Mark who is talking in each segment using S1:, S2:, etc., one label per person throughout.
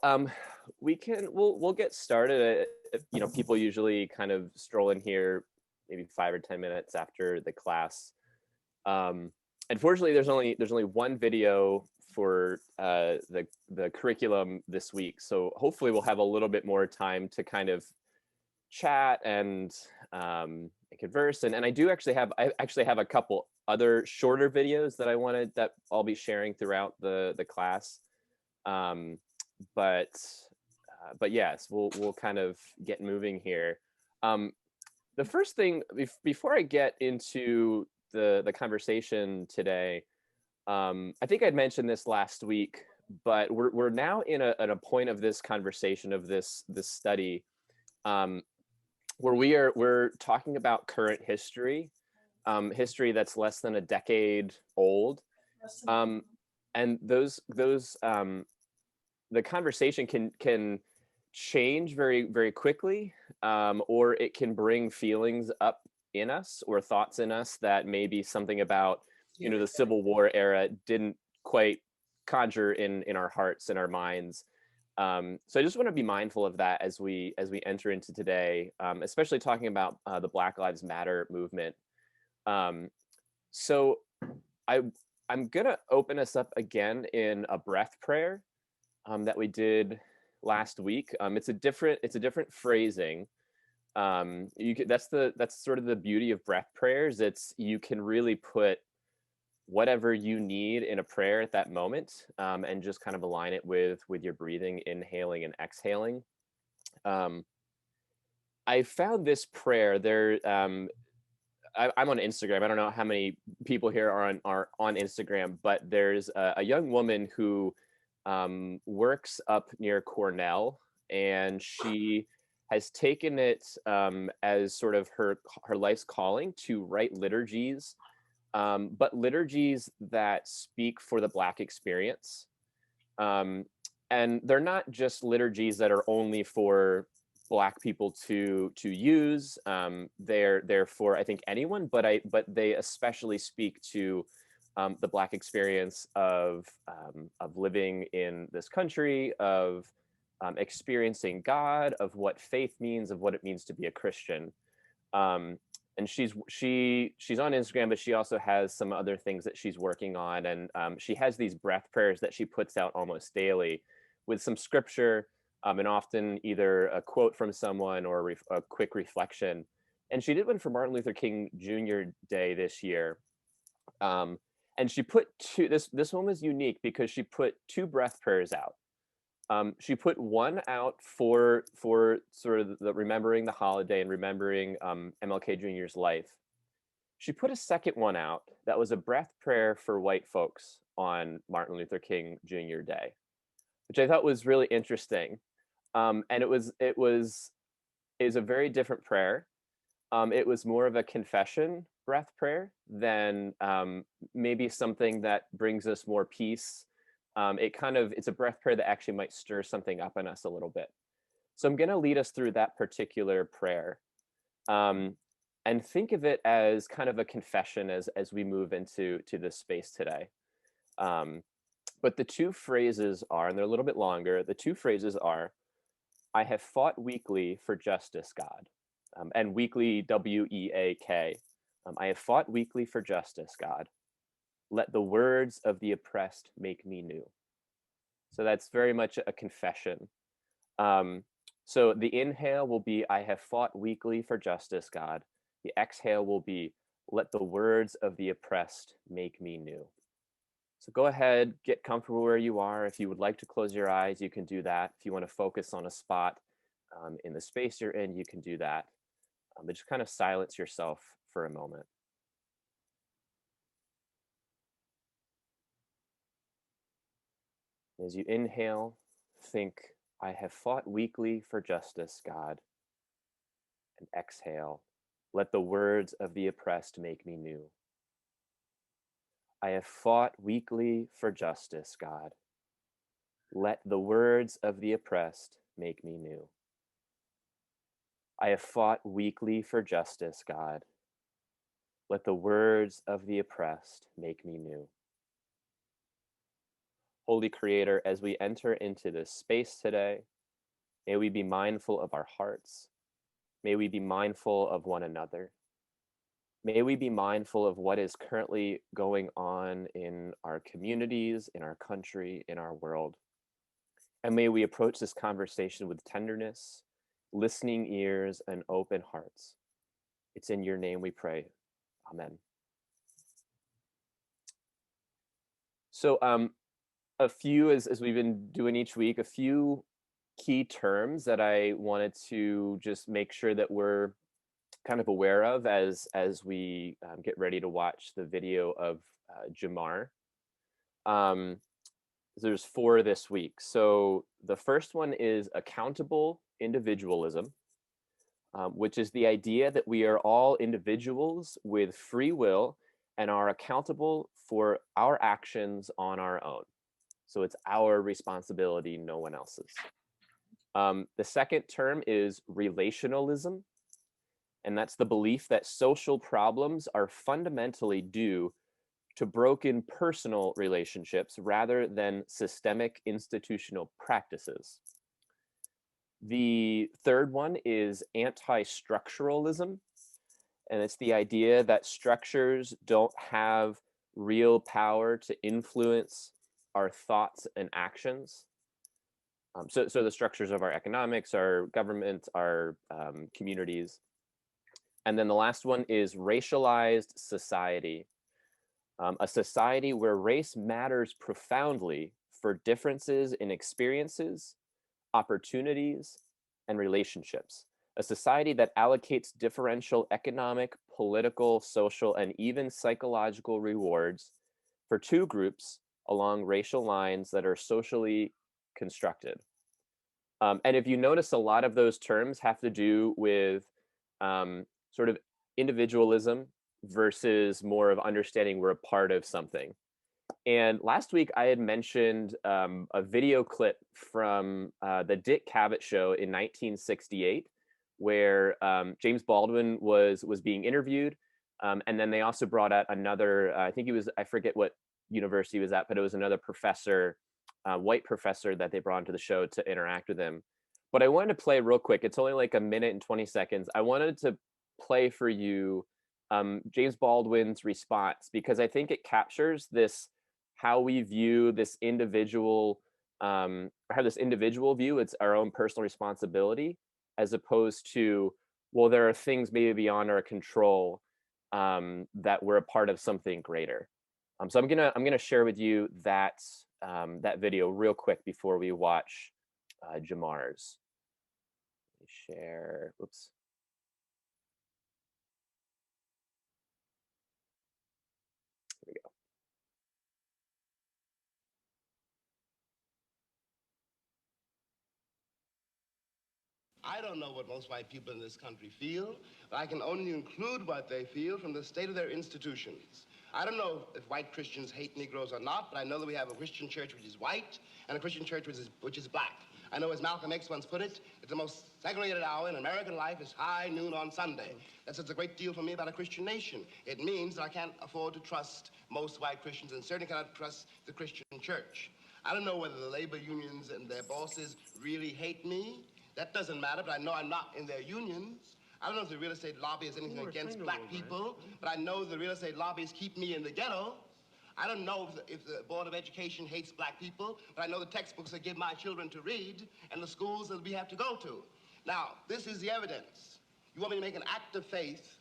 S1: Um, we'll get started. People usually kind of stroll in here maybe 5 or 10 minutes after the class. Um, Unfortunately, there's only one video for the curriculum this week, so hopefully we'll have a little bit more time to kind of chat and converse. And I actually have a couple other shorter videos that I'll be sharing throughout the class. Um, but but yes, we'll kind of get moving here. Um, the first thing before I get into the conversation today, I think I'd mentioned this last week, but we're now in a point of this conversation of this study, um, where we're talking about current history, history that's less than a decade old, um, and those the conversation can change very very quickly, or it can bring feelings up in us or thoughts in us that maybe something about the Civil War era didn't quite conjure in our hearts and our minds. So I just want to be mindful of that as we enter into today, especially talking about the Black Lives Matter movement. Um, so I I'm gonna open us up again in a breath prayer, that we did last week. It's a different phrasing. That's sort of the beauty of breath prayers. It's you can really put whatever you need in a prayer at that moment, and just kind of align it with your breathing, inhaling and exhaling. Um, I found this prayer there. I'm on Instagram. I don't know how many people here are on Instagram, but there's a young woman who works up near Cornell, and she has taken it, as sort of her life's calling to write liturgies, but liturgies that speak for the Black experience. Um, and they're not just liturgies that are only for Black people to use. They're for, I think, anyone, but they especially speak to the Black experience of living in this country, of experiencing God, of what faith means, of what it means to be a Christian. Um, and she's on Instagram, but she also has some other things that she's working on, and she has these breath prayers that she puts out almost daily, with some scripture, and often either a quote from someone or a quick reflection. And she did one for Martin Luther King Jr. Day this year, um, and she put two. This one was unique because she put two breath prayers out. She put one out for sort of the remembering the holiday and remembering MLK Jr.'s life. She put a second one out that was a breath prayer for white folks on Martin Luther King Jr. Day, which I thought was really interesting. And it was a very different prayer. It was more of a confession breath prayer than maybe something that brings us more peace. It's a breath prayer that actually might stir something up in us a little bit. So I'm going to lead us through that particular prayer, um, and think of it as kind of a confession as we move into this space today. Um, but the two phrases are, and they're a little bit longer. The two phrases are, "I have fought weakly for justice, God," and weekly, WEAK. I have fought weakly for justice, God. Let the words of the oppressed make me new. So that's very much a confession. Um, so the inhale will be, "I have fought weakly for justice, God." The exhale will be, "Let the words of the oppressed make me new." So go ahead, get comfortable where you are. If you would like to close your eyes, you can do that. If you want to focus on a spot in the space you're in, you can do that. But just kind of silence yourself for a moment. As you inhale, think, "I have fought weakly for justice, God." And exhale, "Let the words of the oppressed make me new." I have fought weakly for justice, God. Let the words of the oppressed make me new. I have fought weakly for justice, God. Let the words of the oppressed make me new. Holy Creator, as we enter into this space today, may we be mindful of our hearts. May we be mindful of one another. May we be mindful of what is currently going on in our communities, in our country, in our world. And may we approach this conversation with tenderness, listening ears, and open hearts. It's in your name we pray. Amen. So a few, as we've been doing each week, a few key terms that I wanted to just make sure that we're kind of aware of as we get ready to watch the video of Jamar. There's 4 this week. So the first one is accountable individualism, which is the idea that we are all individuals with free will and are accountable for our actions on our own. So it's our responsibility, no one else's. The second term is relationalism, and that's the belief that social problems are fundamentally due to broken personal relationships rather than systemic institutional practices. The third one is anti-structuralism, and it's the idea that structures don't have real power to influence our thoughts and actions. So the structures of our economics, our government, our communities. And then the last one is racialized society. A society where race matters profoundly for differences in experiences, opportunities, and relationships. A society that allocates differential economic, political, social, and even psychological rewards for 2 groups along racial lines that are socially constructed. And if you notice, a lot of those terms have to do with sort of individualism versus more of understanding we're a part of something. And last week I had mentioned a video clip from the Dick Cavett show in 1968, where James Baldwin was being interviewed. And then they also brought out another, I think he was, I forget what university he was at, but it was another professor, white professor that they brought into the show to interact with him. But I wanted to play real quick. It's only like 1minute and 20 seconds. I wanted to play for you James Baldwin's response, because I think it captures this, how we view this individual, or have this individual view, it's our own personal responsibility, as opposed to, well, there are things maybe beyond our control that we're a part of something greater. So I'm gonna share with you that that video real quick before we watch Jamar's. Let me share. Oops. Here we go.
S2: I don't know what most white people in this country feel, but I can only include what they feel from the state of their institutions. I don't know if white Christians hate Negroes or not, but I know that we have a Christian church which is white and a Christian church which is black. I know, as Malcolm X once put it, that the most segregated hour in American life is high noon on Sunday. That says a great deal for me about a Christian nation. It means that I can't afford to trust most white Christians and certainly cannot trust the Christian church. I don't know whether the labor unions and their bosses really hate me. That doesn't matter, but I know I'm not in their unions. I don't know if the real estate lobby is anything against black people, but I know the real estate lobbies keep me in the ghetto. I don't know if the Board of Education hates black people, but I know the textbooks they give my children to read and the schools that we have to go to. Now, this is the evidence. You want me to make an act of faith,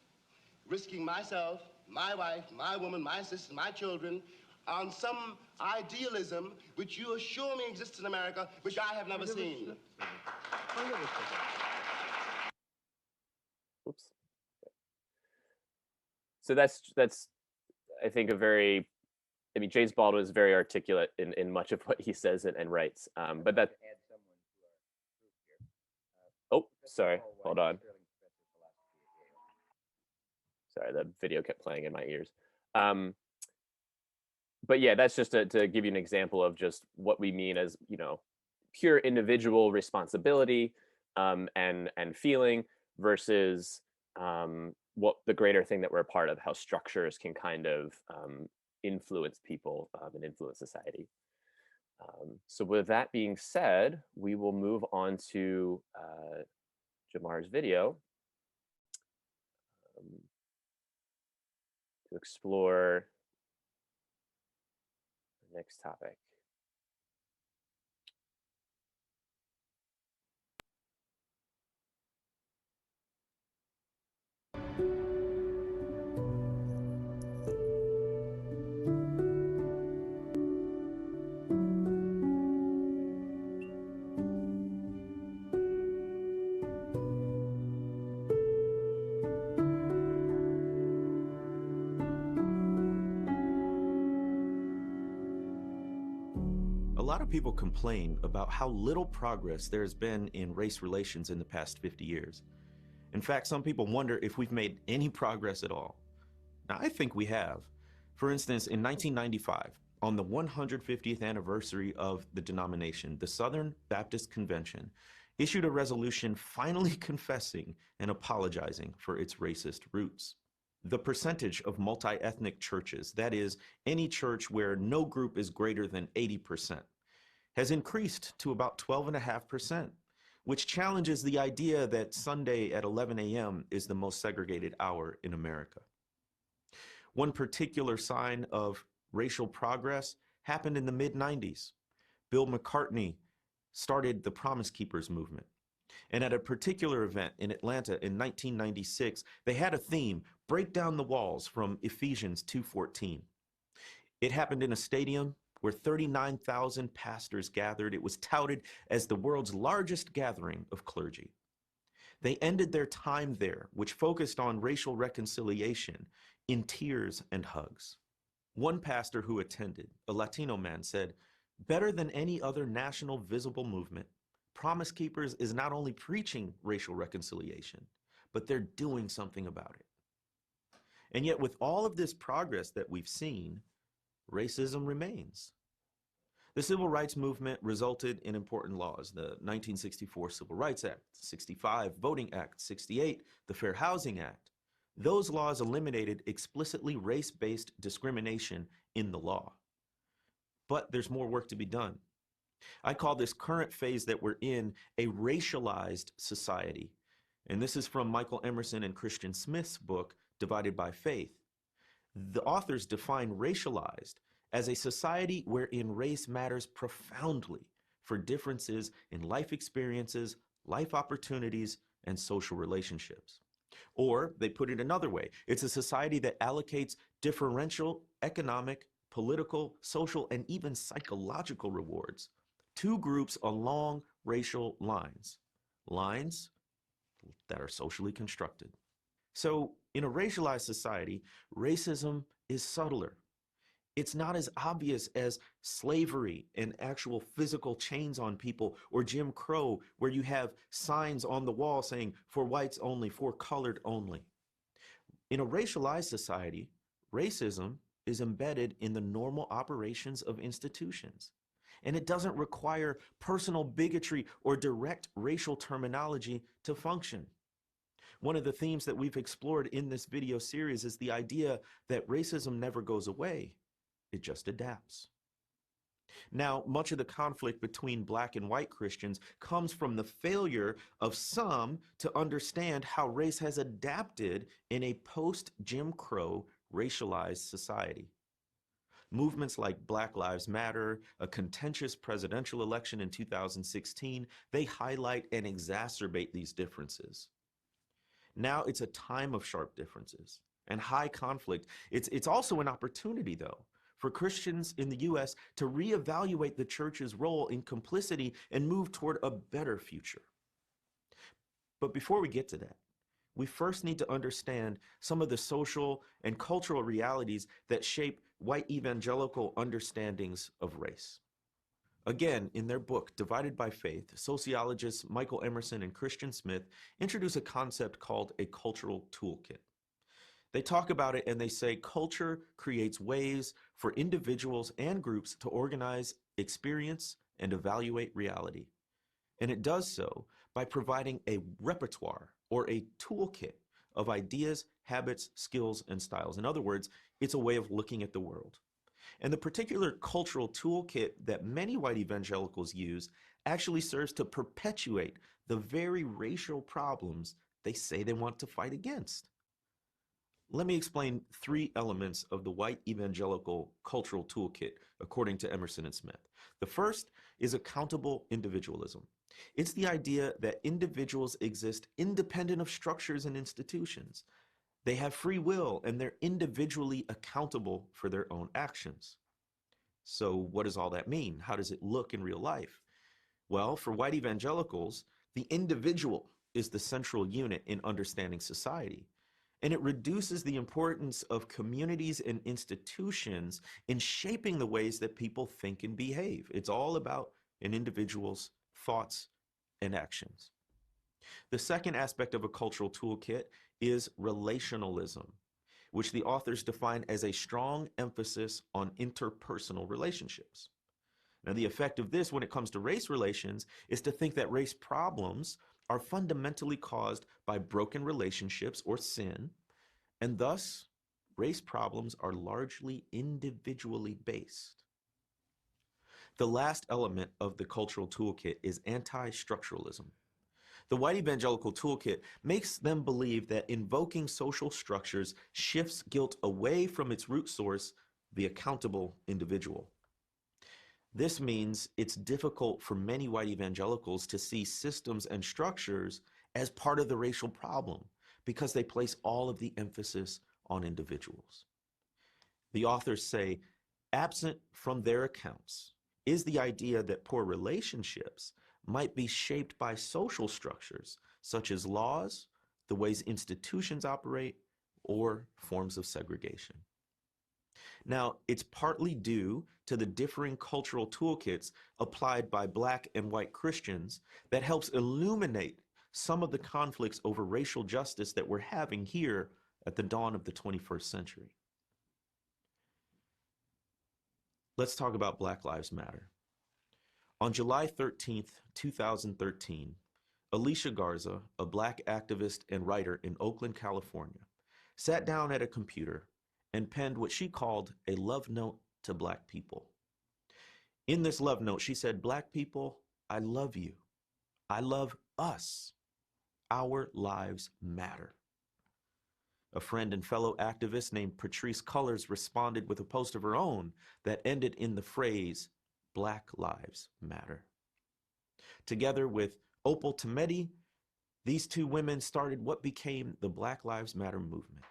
S2: risking myself, my wife, my woman, my sister, my children, on some idealism which you assure me exists in America, which I have never seen.
S1: Oops. So that's I think a very, I mean, James Baldwin is very articulate in much of what he says and writes. But that. Oh, sorry. Hold on. Sorry, the video kept playing in my ears. But yeah, that's just to give you an example of just what we mean as, you know, pure individual responsibility and feeling versus what the greater thing that we're a part of, how structures can kind of influence people and influence society. So with that being said, we will move on to Jamar's video um, to explore the next topic.
S3: A lot of people complain about how little progress there has been in race relations in the past 50 years. In fact, some people wonder if we've made any progress at all. Now, I think we have. For instance, in 1995, on the 150th anniversary of the denomination, the Southern Baptist Convention issued a resolution finally confessing and apologizing for its racist roots. The percentage of multi-ethnic churches, that is, any church where no group is greater than 80%, has increased to about 12.5%, which challenges the idea that Sunday at 11 a.m. is the most segregated hour in America. One particular sign of racial progress happened in the mid-90s. Bill McCartney started the Promise Keepers movement. And at a particular event in Atlanta in 1996, they had a theme, break down the walls, from Ephesians 2:14. It happened in a stadium where 39,000 pastors gathered. It was touted as the world's largest gathering of clergy. They ended their time there, which focused on racial reconciliation, in tears and hugs. One pastor who attended, a Latino man, said, "Better than any other national visible movement, Promise Keepers is not only preaching racial reconciliation, but they're doing something about it." And yet, with all of this progress that we've seen, racism remains. The civil rights movement resulted in important laws: the 1964 Civil Rights Act, 65 Voting Act, 68 the Fair Housing Act. Those laws eliminated explicitly race-based discrimination in the law. But there's more work to be done. I call this current phase that we're in a racialized society. And this is from Michael Emerson and Christian Smith's book, Divided by Faith. The authors define racialized as a society wherein race matters profoundly for differences in life experiences, life opportunities, and social relationships. Or they put it another way, it's a society that allocates differential economic, political, social, and even psychological rewards to groups along racial lines, lines that are socially constructed. So in a racialized society, racism is subtler. It's not as obvious as slavery and actual physical chains on people, or Jim Crow, where you have signs on the wall saying, "For whites only, for colored only." In a racialized society, racism is embedded in the normal operations of institutions. And it doesn't require personal bigotry or direct racial terminology to function. One of the themes that we've explored in this video series is the idea that racism never goes away. It just adapts. Now, much of the conflict between Black and white Christians comes from the failure of some to understand how race has adapted in a post-Jim Crow racialized society. Movements like Black Lives Matter, a contentious presidential election in 2016, they highlight and exacerbate these differences. Now it's a time of sharp differences and high conflict. It's also an opportunity, though, for Christians in the U.S. to reevaluate the church's role in complicity and move toward a better future. But before we get to that, we first need to understand some of the social and cultural realities that shape white evangelical understandings of race. Again, in their book, Divided by Faith, sociologists Michael Emerson and Christian Smith introduce a concept called a cultural toolkit. They talk about it and they say culture creates ways for individuals and groups to organize, experience, and evaluate reality. And it does so by providing a repertoire or a toolkit of ideas, habits, skills, and styles. In other words, it's a way of looking at the world. And the particular cultural toolkit that many white evangelicals use actually serves to perpetuate the very racial problems they say they want to fight against. Let me explain three elements of the white evangelical cultural toolkit, according to Emerson and Smith. The first is accountable individualism. It's the idea that individuals exist independent of structures and institutions. They have free will and they're individually accountable for their own actions. So, what does all that mean? How does it look in real life? Well, for white evangelicals, the individual is the central unit in understanding society. And it reduces the importance of communities and institutions in shaping the ways that people think and behave. It's all about an individual's thoughts and actions. The second aspect of a cultural toolkit is relationalism, which the authors define as a strong emphasis on interpersonal relationships. Now, the effect of this when it comes to race relations is to think that race problems are fundamentally caused by broken relationships or sin, and thus race problems are largely individually based. The last element of the cultural toolkit is anti-structuralism. The white evangelical toolkit makes them believe that invoking social structures shifts guilt away from its root source, the accountable individual. This means it's difficult for many white evangelicals to see systems and structures as part of the racial problem because they place all of the emphasis on individuals. The authors say, absent from their accounts is the idea that poor relationships might be shaped by social structures, such as laws, the ways institutions operate, or forms of segregation. Now, it's partly due to the differing cultural toolkits applied by Black and white Christians that helps illuminate some of the conflicts over racial justice that we're having here at the dawn of the 21st century. Let's talk about Black Lives Matter. On July 13th, 2013, Alicia Garza, a Black activist and writer in Oakland, California, sat down at a computer and penned what she called a love note to Black people. In this love note, she said, "Black people, I love you. I love us. Our lives matter." A friend and fellow activist named Patrice Cullors responded with a post of her own that ended in the phrase, "Black Lives Matter." Together with Opal Tometi, these two women started what became the Black Lives Matter movement.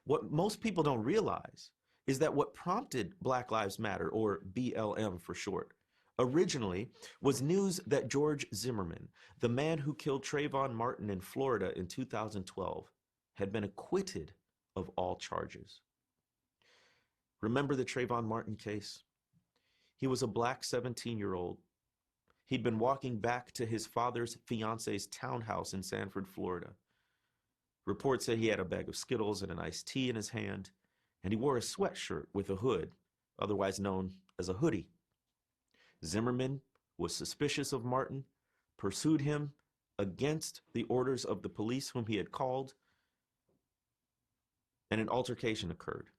S3: What most people don't realize is that what prompted Black Lives Matter, or BLM for short, originally was news that George Zimmerman, the man who killed Trayvon Martin in Florida in 2012, had been acquitted of all charges. Remember the Trayvon Martin case? He was a Black 17-year-old. He'd been walking back to his father's fiance's townhouse in Sanford, Florida. Reports say he had a bag of Skittles and an iced tea in his hand, and he wore a sweatshirt with a hood, otherwise known as a hoodie. Zimmerman was suspicious of Martin, pursued him against the orders of the police whom he had called, and an altercation occurred.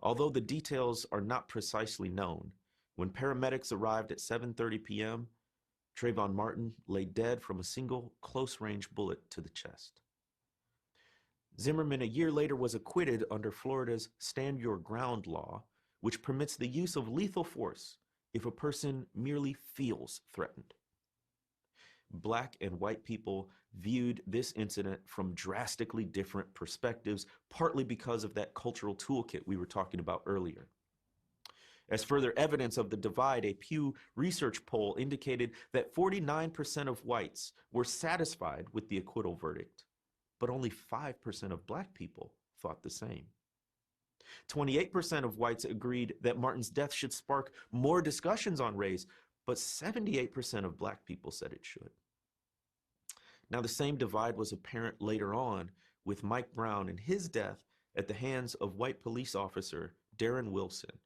S3: Although the details are not precisely known, when paramedics arrived at 7:30 p.m., Trayvon Martin lay dead from a single close-range bullet to the chest. Zimmerman a year later was acquitted under Florida's Stand Your Ground law, which permits the use of lethal force if a person merely feels threatened. Black and white people viewed this incident from drastically different perspectives, partly because of that cultural toolkit we were talking about earlier. As further evidence of the divide, a Pew Research poll indicated that 49% of whites were satisfied with the acquittal verdict, but only 5% of Black people thought the same. 28% of whites agreed that Martin's death should spark more discussions on race, but 78% of Black people said it should. Now, the same divide was apparent later on with Mike Brown and his death at the hands of white police officer Darren Wilson.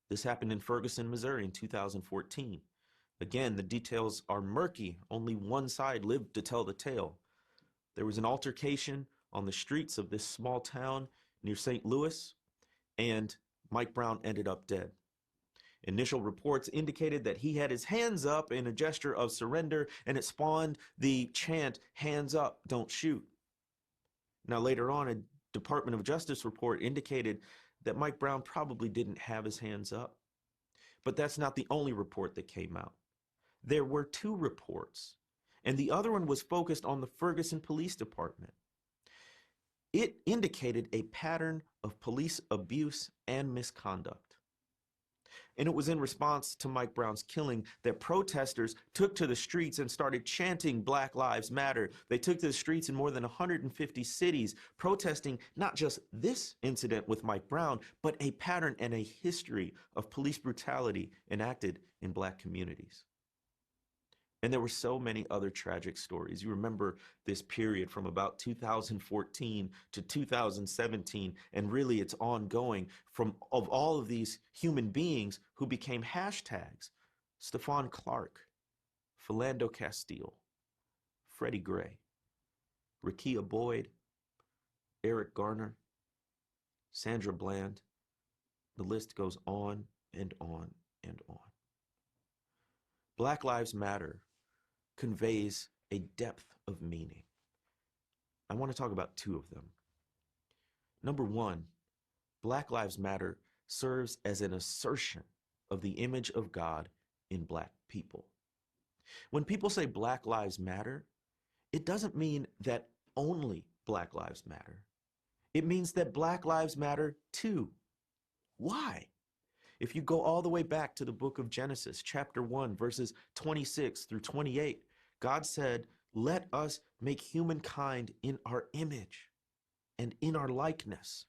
S3: This happened in Ferguson, Missouri in 2014. Again, the details are murky. Only one side lived to tell the tale. There was an altercation on the streets of this small town near St. Louis, and Mike Brown ended up dead. Initial reports indicated that he had his hands up in a gesture of surrender, and it spawned the chant, "Hands up, don't shoot." Now, later on, a Department of Justice report indicated that Mike Brown probably didn't have his hands up. But that's not the only report that came out. There were two reports, and the other one was focused on the Ferguson Police Department. It indicated a pattern of police abuse and misconduct. And it was in response to Mike Brown's killing that protesters took to the streets and started chanting Black Lives Matter. They took to the streets in more than 150 cities, protesting not just this incident with Mike Brown, but a pattern and a history of police brutality enacted in Black communities. And there were so many other tragic stories. You remember this period from about 2014 to 2017, and really it's ongoing of all of these human beings who became hashtags. Stephon Clark, Philando Castile, Freddie Gray, Rekia Boyd, Eric Garner, Sandra Bland. The list goes on and on and on. Black Lives Matter conveys a depth of meaning. I want to talk about two of them. Number one, Black Lives Matter serves as an assertion of the image of God in Black people. When people say Black Lives Matter, it doesn't mean that only Black Lives Matter. It means that Black Lives Matter too. Why? If you go all the way back to the book of Genesis, chapter 1, verses 26 through 28, God said, "Let us make humankind in our image and in our likeness."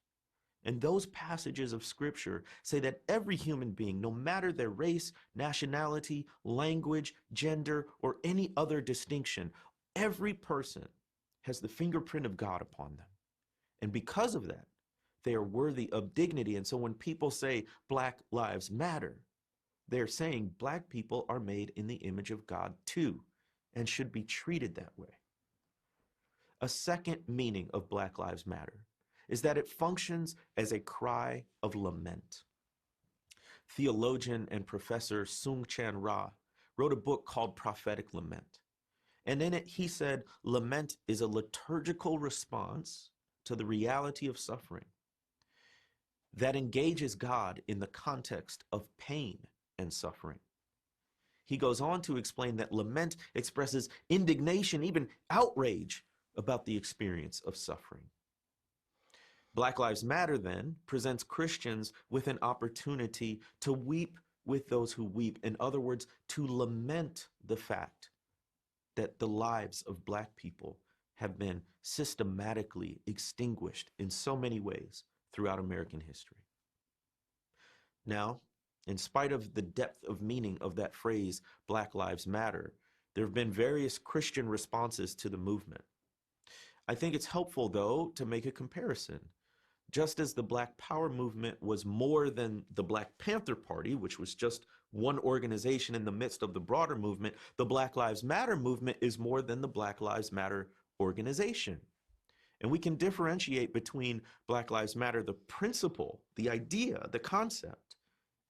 S3: And those passages of scripture say that every human being, no matter their race, nationality, language, gender, or any other distinction, every person has the fingerprint of God upon them. And because of that, they are worthy of dignity. And so when people say Black Lives Matter, they're saying Black people are made in the image of God too, and should be treated that way. A second meaning of Black Lives Matter is that it functions as a cry of lament. Theologian and professor Sung-Chan Rah wrote a book called Prophetic Lament. And in it, he said, lament is a liturgical response to the reality of suffering that engages God in the context of pain and suffering. He goes on to explain that lament expresses indignation, even outrage about the experience of suffering. Black Lives Matter then presents Christians with an opportunity to weep with those who weep. In other words, to lament the fact that the lives of Black people have been systematically extinguished in so many ways throughout American history. Now, in spite of the depth of meaning of that phrase, Black Lives Matter, there have been various Christian responses to the movement. I think it's helpful, though, to make a comparison. Just as the Black Power movement was more than the Black Panther Party, which was just one organization in the midst of the broader movement, the Black Lives Matter movement is more than the Black Lives Matter organization. And we can differentiate between Black Lives Matter, the principle, the idea, the concept,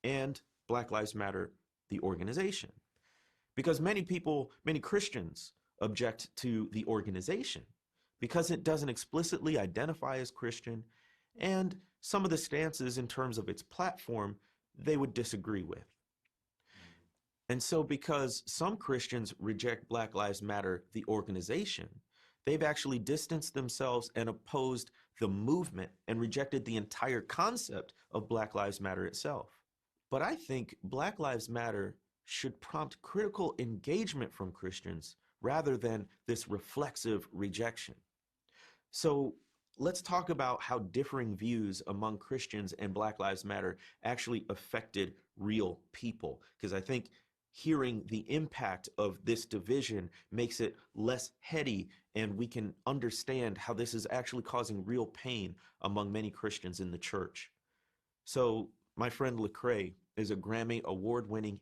S3: and Black Lives Matter, the organization. Because many people, many Christians object to the organization because it doesn't explicitly identify as Christian, and some of the stances in terms of its platform they would disagree with. And so because some Christians reject Black Lives Matter, the organization, they've actually distanced themselves and opposed the movement and rejected the entire concept of Black Lives Matter itself. But I think Black Lives Matter should prompt critical engagement from Christians rather than this reflexive rejection. So let's talk about how differing views among Christians and Black Lives Matter actually affected real people, because I think hearing the impact of this division makes it less heady, and we can understand how this is actually causing real pain among many Christians in the church. So my friend Lecrae is a Grammy award-winning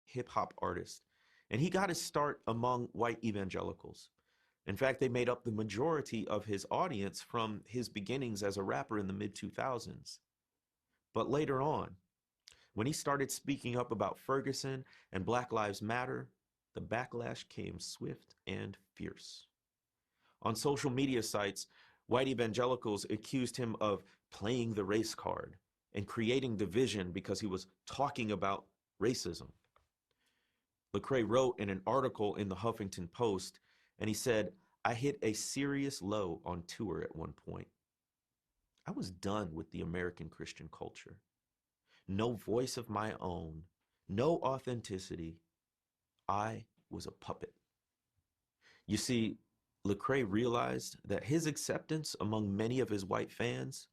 S3: hip-hop artist, and he got his start among white evangelicals. In fact, they made up the majority of his audience from his beginnings as a rapper in the mid-2000s. But later on, when he started speaking up about Ferguson and Black Lives Matter, the backlash came swift and fierce. On social media sites, white evangelicals accused him of playing the race card and creating division because he was talking about racism. Lecrae wrote in an article in the Huffington Post, and he said, "I hit a serious low on tour at one point. I was done with the American Christian culture. No voice of my own, no authenticity. I was a puppet." You see, Lecrae realized that his acceptance among many of his white fans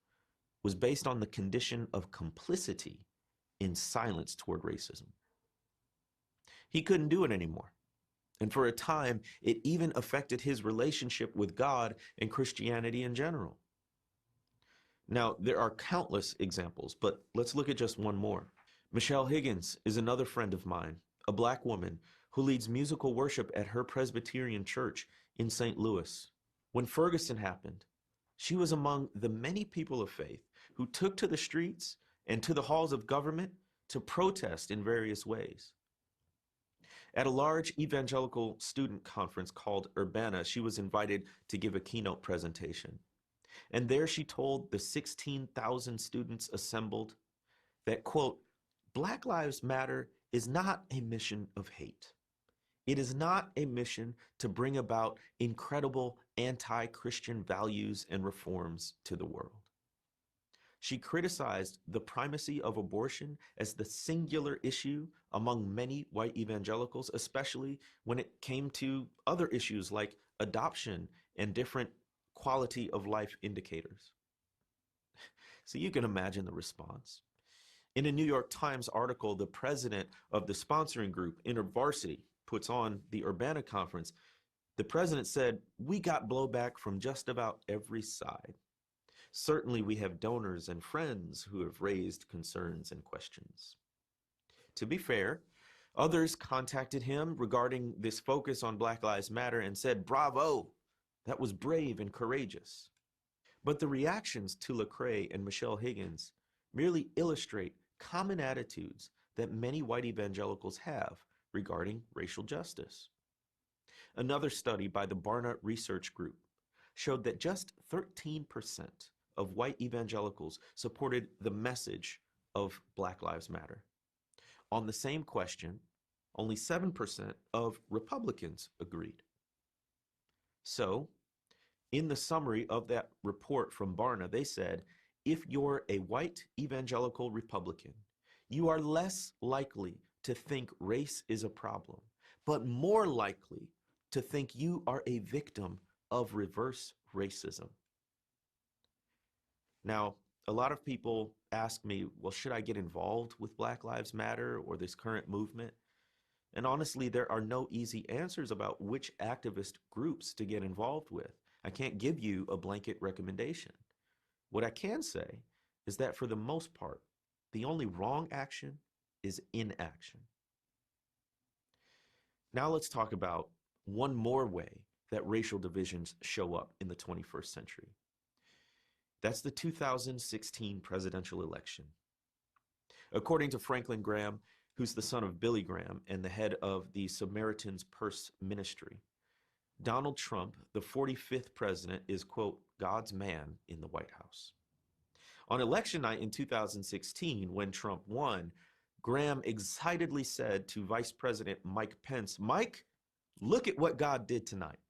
S3: was based on the condition of complicity in silence toward racism. He couldn't do it anymore. And for a time, it even affected his relationship with God and Christianity in general. Now, there are countless examples, but let's look at just one more. Michelle Higgins is another friend of mine, a Black woman who leads musical worship at her Presbyterian church in St. Louis. When Ferguson happened, she was among the many people of faith who took to the streets and to the halls of government to protest in various ways. At a large evangelical student conference called Urbana, she was invited to give a keynote presentation. And there she told the 16,000 students assembled that, quote, "Black Lives Matter is not a mission of hate. It is not a mission to bring about incredible anti-Christian values and reforms to the world." She criticized the primacy of abortion as the singular issue among many white evangelicals, especially when it came to other issues like adoption and different quality of life indicators. So you can imagine the response. In a New York Times article, the president of the sponsoring group, InterVarsity, puts on the Urbana conference. The president said, "We got blowback from just about every side. Certainly, we have donors and friends who have raised concerns and questions." To be fair, others contacted him regarding this focus on Black Lives Matter and said, "Bravo, that was brave and courageous." But the reactions to Lecrae and Michelle Higgins merely illustrate common attitudes that many white evangelicals have regarding racial justice. Another study by the Barna Research Group showed that just 13% of white evangelicals supported the message of Black Lives Matter. On the same question, only 7% of Republicans agreed. So, in the summary of that report from Barna, they said, if you're a white evangelical Republican, you are less likely to think race is a problem, but more likely to think you are a victim of reverse racism. Now, a lot of people ask me, well, should I get involved with Black Lives Matter or this current movement? And honestly, there are no easy answers about which activist groups to get involved with. I can't give you a blanket recommendation. What I can say is that for the most part, the only wrong action is inaction. Now let's talk about one more way that racial divisions show up in the 21st century. That's the 2016 presidential election. According to Franklin Graham, who's the son of Billy Graham and the head of the Samaritan's Purse Ministry, Donald Trump, the 45th president, is, quote, God's man in the White House. On election night in 2016, when Trump won, Graham excitedly said to Vice President Mike Pence, "Mike, look at what God did tonight."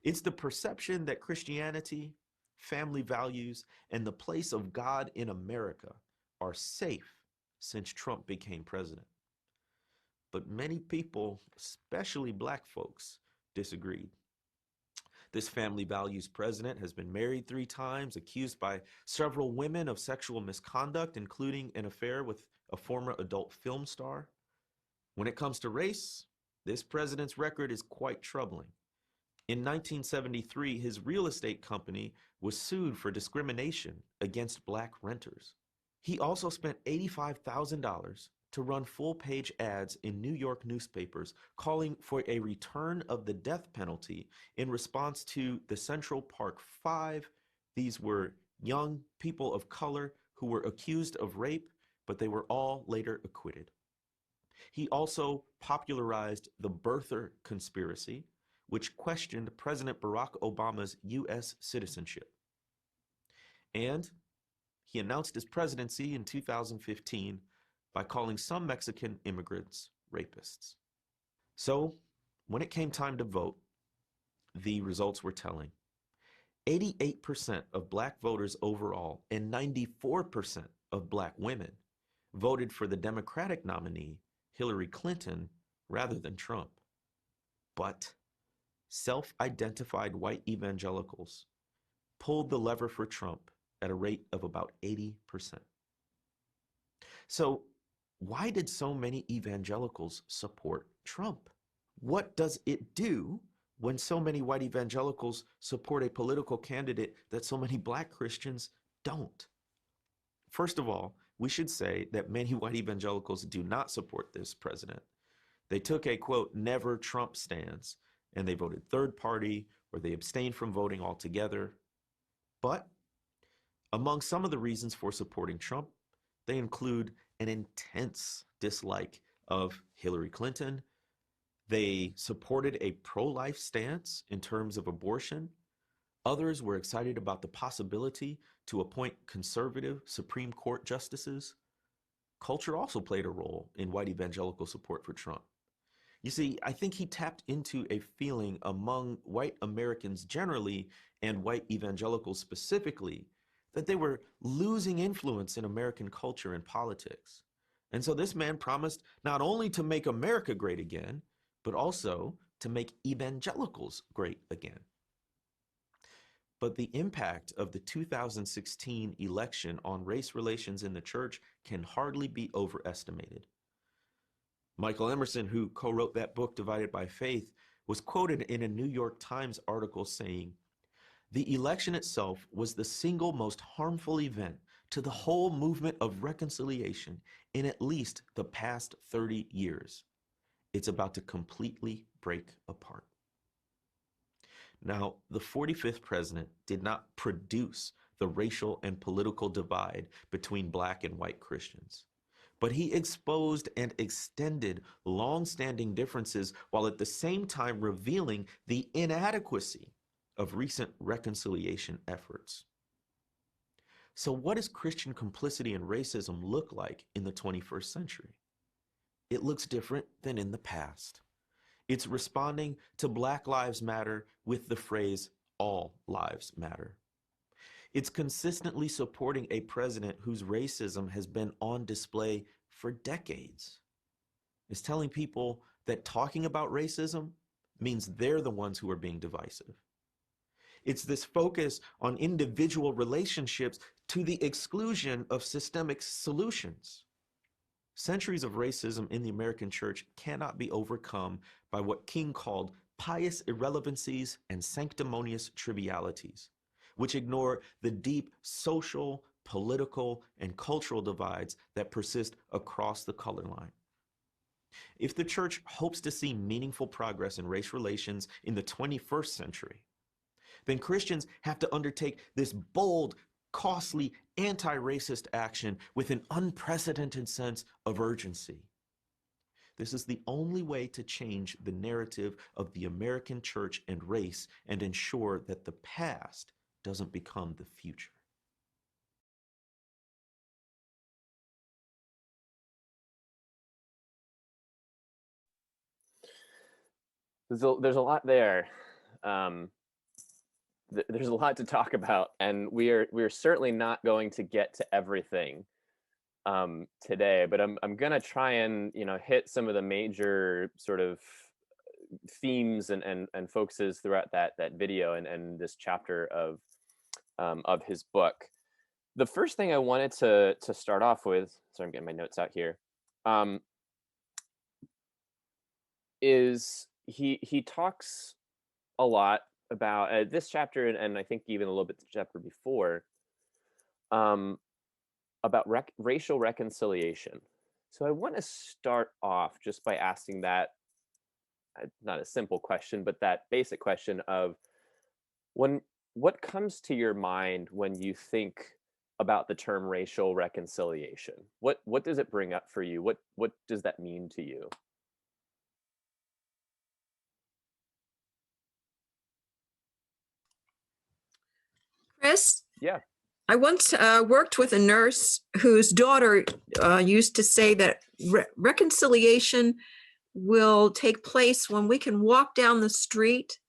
S3: It's the perception that Christianity, family values, and the place of God in America are safe since Trump became president. But many people, especially black folks, disagreed. This family values president has been married 3 times, accused by several women of sexual misconduct, including an affair with a former adult film star. When it comes to race, this president's record is quite troubling. In 1973, his real estate company was sued for discrimination against black renters. He also spent $85,000 to run full-page ads in New York newspapers calling for a return of the death penalty in response to the Central Park Five. These were young people of color who were accused of rape, but they were all later acquitted. He also popularized the birther conspiracy, which questioned President Barack Obama's U.S. citizenship. And he announced his presidency in 2015 by calling some Mexican immigrants rapists. So, when it came time to vote, the results were telling. 88% of black voters overall and 94% of black women voted for the Democratic nominee, Hillary Clinton, rather than Trump. But self-identified white evangelicals pulled the lever for Trump at a rate of about 80%. So, why did so many evangelicals support Trump? What does it do when so many white evangelicals support a political candidate that so many black Christians don't? First of all, we should say that many white evangelicals do not support this president. They took a, quote, never Trump stance, and they voted third party or they abstained from voting altogether. But among some of the reasons for supporting Trump, they include an intense dislike of Hillary Clinton. They supported a pro-life stance in terms of abortion. Others were excited about the possibility to appoint conservative Supreme Court justices. Culture also played a role in white evangelical support for Trump. You see, I think he tapped into a feeling among white Americans generally and white evangelicals specifically that they were losing influence in American culture and politics. And so this man promised not only to make America great again, but also to make evangelicals great again. But the impact of the 2016 election on race relations in the church can hardly be overestimated. Michael Emerson, who co-wrote that book, Divided by Faith, was quoted in a New York Times article saying, "The election itself was the single most harmful event to the whole movement of reconciliation in at least the past 30 years. It's about to completely break apart." Now, the 45th president did not produce the racial and political divide between black and white Christians, but he exposed and extended long-standing differences while at the same time revealing the inadequacy of recent reconciliation efforts. So what does Christian complicity in racism look like in the 21st century? It looks different than in the past. It's responding to Black Lives Matter with the phrase, all lives matter. It's consistently supporting a president whose racism has been on display for decades. It's telling people that talking about racism means they're the ones who are being divisive. It's this focus on individual relationships to the exclusion of systemic solutions. Centuries of racism in the American church cannot be overcome by what King called pious irrelevancies and sanctimonious trivialities, which ignore the deep social, political, and cultural divides that persist across the color line. If the church hopes to see meaningful progress in race relations in the 21st century, then Christians have to undertake this bold, costly, anti-racist action with an unprecedented sense of urgency. This is the only way to change the narrative of the American church and race and ensure that the past doesn't become the future.
S1: There's a lot there. There's a lot to talk about, and we're certainly not going to get to everything today. But I'm gonna try and hit some of the major sort of themes and focuses throughout that video and this chapter of his book. The first thing I wanted to start off with, sorry, I'm getting my notes out here, is he talks a lot about this chapter and I think even a little bit the chapter before about racial reconciliation. So I want to start off just by asking that, not a simple question, but that basic question of what comes to your mind when you think about the term racial reconciliation? What does it bring up for you? What does that mean to you?
S4: Chris,
S1: Yeah.
S4: I once worked with a nurse whose daughter used to say that reconciliation will take place when we can walk down the street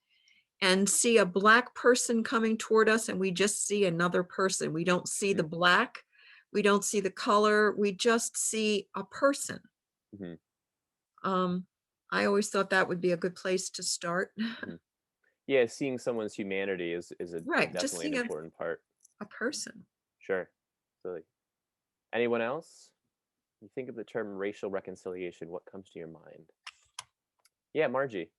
S4: and see a Black person coming toward us and we just see another person. We don't see the Black, we don't see the color, we just see a person.
S1: Mhm.
S4: I always thought that would be a good place to start.
S1: Mhm. Yeah, seeing someone's humanity is
S4: Right, just
S1: definitely an
S4: seeing
S1: important part.
S4: a person.
S1: Sure. So, anyone else? You think of the term racial reconciliation, what comes to your mind? Yeah, Margie.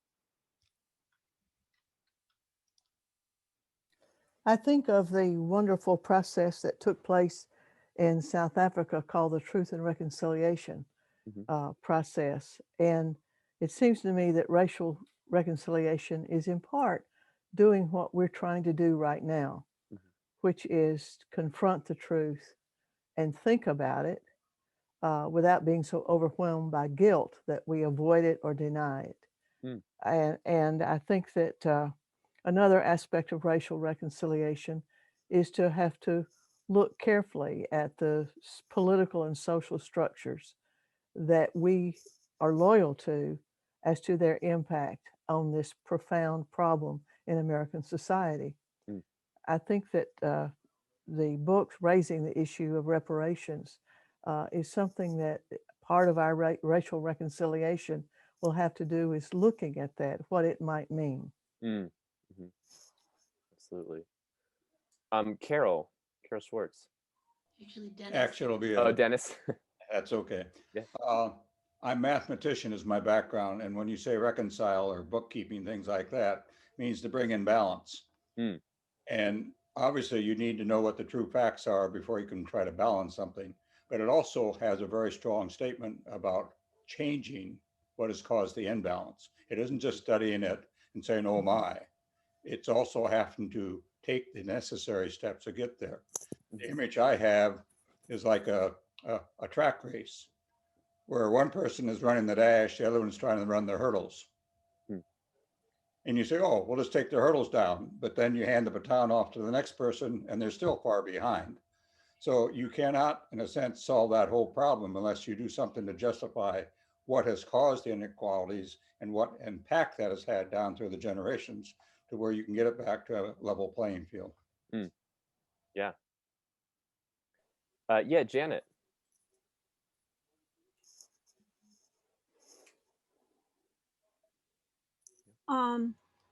S5: I think of the wonderful process that took place in South Africa called the Truth and Reconciliation process. And it seems to me that racial reconciliation is in part doing what we're trying to do right now, which is confront the truth and think about it without being so overwhelmed by guilt that we avoid it or deny it. And I think that another aspect of racial reconciliation is to have to look carefully at the political and social structures that we are loyal to as to their impact on this profound problem in American society. I think that the books raising the issue of reparations is something that part of our racial reconciliation will have to do is looking at that, what it might mean.
S1: Absolutely. Carol Schwartz.
S6: Actually, it'll be
S1: Oh, Dennis.
S6: that's okay.
S1: Yeah.
S6: I'm mathematician is my background, and when you say reconcile or bookkeeping, things like that, means to bring in balance. And obviously, you need to know what the true facts are before you can try to balance something. But it also has a very strong statement about changing what has caused the imbalance. It isn't just studying it and saying, oh my. It's also having to take the necessary steps to get there. The image I have is like a track race where one person is running the dash, the other one's trying to run the hurdles. And you say, oh, we'll just take the hurdles down. But then you hand the baton off to the next person and they're still far behind. So you cannot, in a sense, solve that whole problem unless you do something to justify what has caused the inequalities and what impact that has had down through the generations to where you can get it back to a level playing field.
S1: Yeah. Yeah, Janet.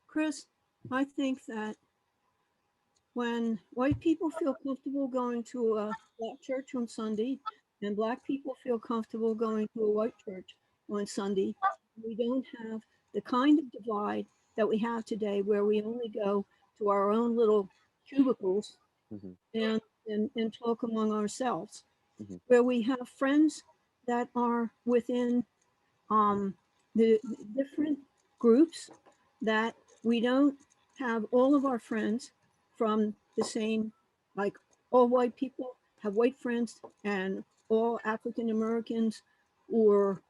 S7: Chris, I think that when white people feel comfortable going to a Black church on Sunday and Black people feel comfortable going to a white church on Sunday, we don't have the kind of divide that we have today where we only go to our own little cubicles and talk among ourselves, where we have friends that are within the different groups, that we don't have all of our friends from the same, like all white people have white friends and all African Americans or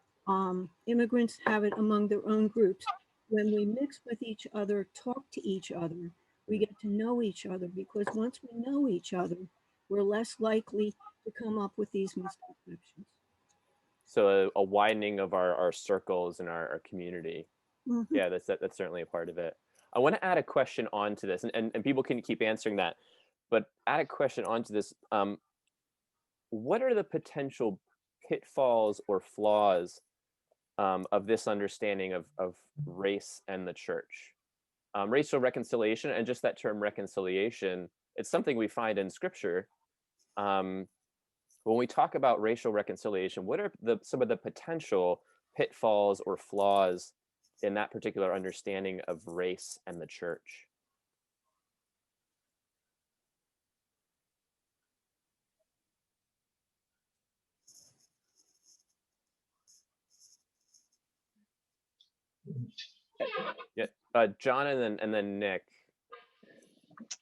S7: immigrants have it among their own groups. When we mix with each other, talk to each other, we get to know each other, because once we know each other, we're less likely to come up with these misconceptions.
S1: So a widening of our circles and our community. Yeah, that's certainly a part of it. I want to add a question onto this, and people can keep answering that, but add a question onto this. What are the potential pitfalls or flaws of this understanding of race and the church? Racial reconciliation, and just that term reconciliation, it's something we find in scripture. When we talk about racial reconciliation, what are some of the potential pitfalls or flaws in that particular understanding of race and the church? Yeah, John and then Nick.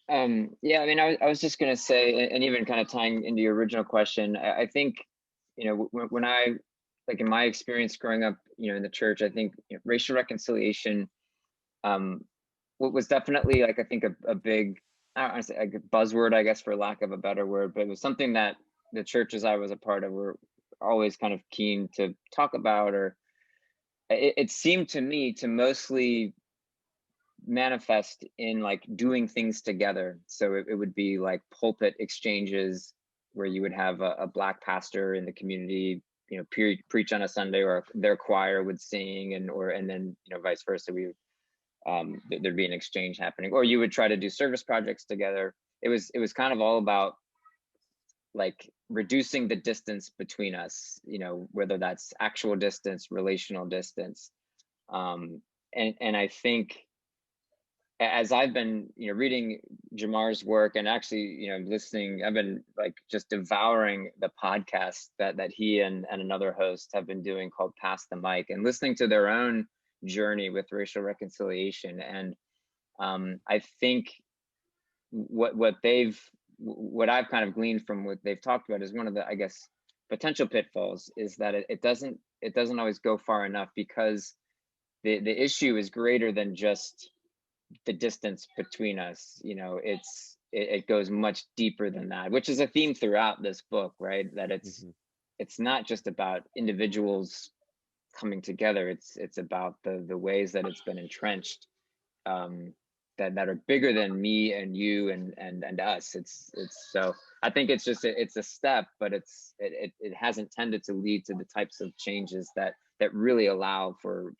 S8: Yeah, I mean, I was just going to say, and even kind of tying into your original question, I think, you know, when I, like in my experience growing up, you know, in the church, I think racial reconciliation was definitely like, I think a big, I don't want to say a buzzword, I guess, for lack of a better word, but it was something that the churches I was a part of were always kind of keen to talk about, or it seemed to me to mostly manifest in like doing things together. So it would be like pulpit exchanges where you would have a black pastor in the community, you know, preach on a Sunday, or their choir would sing, and then, you know, vice versa. There'd be an exchange happening, or you would try to do service projects together. It was kind of all about like reducing the distance between us, you know, whether that's actual distance, relational distance. And I think as I've been, you know, reading Jamar's work, and actually, you know, listening, I've been like just devouring the podcast that he and another host have been doing called Pass the Mic, and listening to their own journey with racial reconciliation. And I think what I've kind of gleaned from what they've talked about is one of the, I guess, potential pitfalls is that it doesn't always go far enough, because the issue is greater than just the distance between us. You know, it goes much deeper than that, which is a theme throughout this book, right? That it's not just about individuals coming together. It's about the ways that it's been entrenched, that are bigger than me and you and us. It's so I think it's just it's a step, but it hasn't tended to lead to the types of changes that really allow for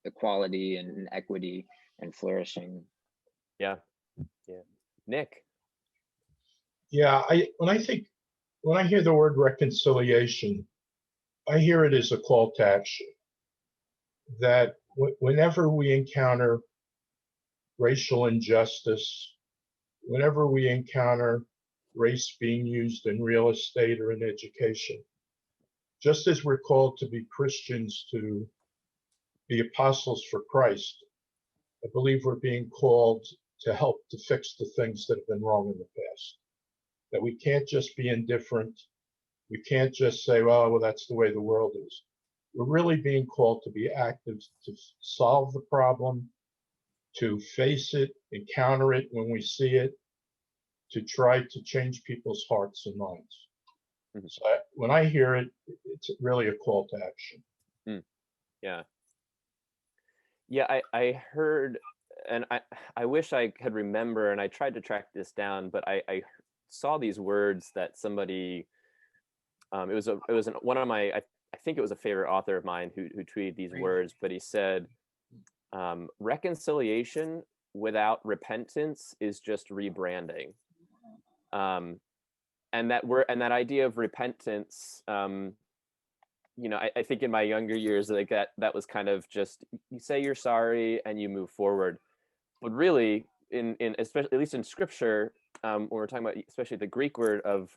S8: equality and equity and flourishing.
S1: Yeah. Nick.
S9: Yeah, when I hear the word reconciliation, I hear it as a call to action. That whenever we encounter racial injustice, whenever we encounter race being used in real estate or in education, just as we're called to be Christians, to be apostles for Christ, I believe we're being called to help to fix the things that have been wrong in the past. That we can't just be indifferent. We can't just say, well, that's the way the world is. We're really being called to be active, to solve the problem, to face it, encounter it when we see it, to try to change people's hearts and minds. So when I hear it, it's really a call to action.
S1: Yeah, I heard, and I wish I could remember, and I tried to track this down, but I saw these words that somebody, it was one of my, I think it was a favorite author of mine who tweeted these words, but he said, reconciliation without repentance is just rebranding. And that idea of repentance, you know, I think in my younger years, like that was kind of just, you say you're sorry and you move forward. But really, in especially, at least in scripture, when we're talking about especially the Greek word of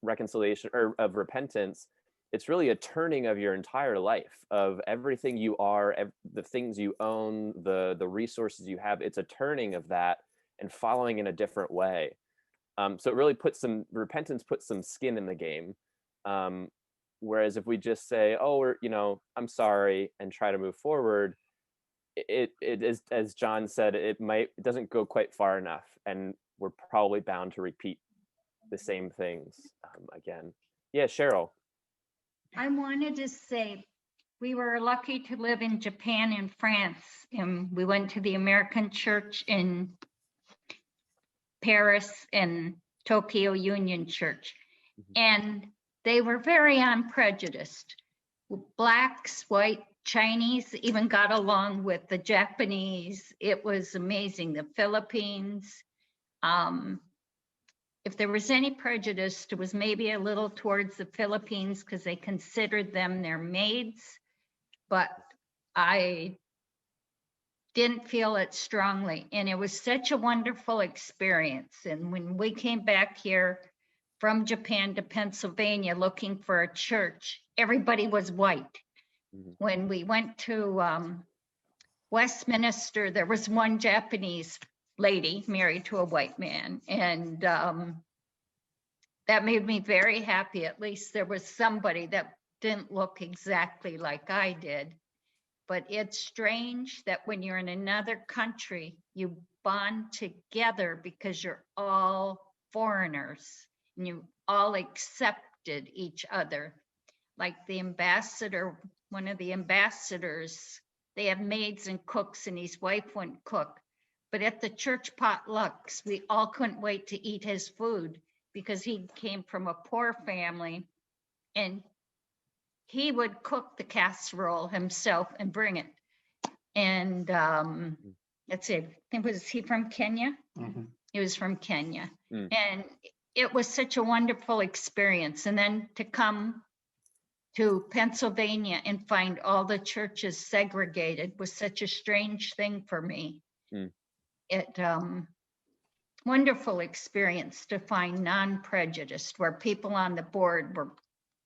S1: reconciliation or of repentance, it's really a turning of your entire life, of everything you are, the things you own, the resources you have. It's a turning of that and following in a different way. So it really repentance puts some skin in the game. Whereas if we just say, oh, I'm sorry, and try to move forward, it is, as John said, it doesn't go quite far enough, and we're probably bound to repeat the same things again. Yeah, Cheryl.
S10: I wanted to say we were lucky to live in Japan and France, and we went to the American Church in Paris and Tokyo Union Church, and they were very unprejudiced. Blacks, white, Chinese even got along with the Japanese. It was amazing. The Philippines. If there was any prejudice, it was maybe a little towards the Philippines because they considered them their maids, but I didn't feel it strongly. And it was such a wonderful experience. And when we came back here from Japan to Pennsylvania looking for a church, everybody was white. When we went to Westminster, there was one Japanese lady married to a white man. And that made me very happy. At least there was somebody that didn't look exactly like I did. But it's strange that when you're in another country, you bond together because you're all foreigners and you all accepted each other. Like the ambassador, one of the ambassadors, they have maids and cooks, and his wife wouldn't cook. But at the church potlucks, we all couldn't wait to eat his food because he came from a poor family, and he would cook the casserole himself and bring it. And let's see, I think, was he from Kenya? He was from Kenya. And it was such a wonderful experience. And then to come to Pennsylvania and find all the churches segregated was such a strange thing for me. It wonderful experience to find non-prejudiced, where people on the board were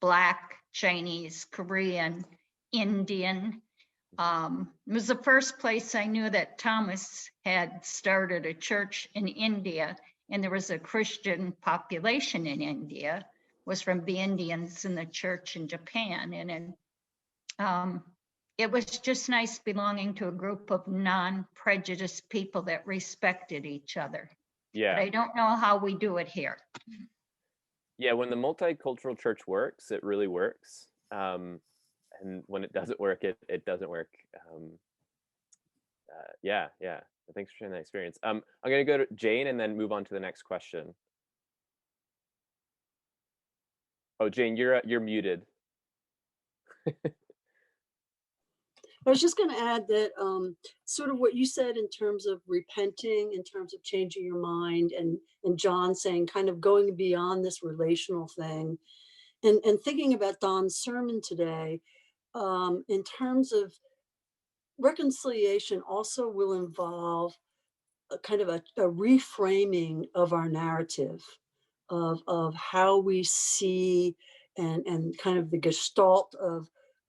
S10: Black, Chinese, Korean, Indian. It was the first place I knew that Thomas had started a church in India, and there was a Christian population in India, was from the Indians in the church in Japan. And it was just nice belonging to a group of non-prejudiced people that respected each other.
S1: Yeah.
S10: But I don't know how we do it here.
S1: Yeah, when the multicultural church works, it really works. And when it doesn't work, it doesn't work. Yeah. Thanks for sharing that experience. I'm going to go to Jane and then move on to the next question. Oh, Jane, you're muted.
S11: I was just going to add that sort of what you said in terms of repenting, in terms of changing your mind, and John saying kind of going beyond this relational thing, and thinking about Don's sermon today, in terms of reconciliation also will involve a kind of a reframing of our narrative of how we see and kind of the gestalt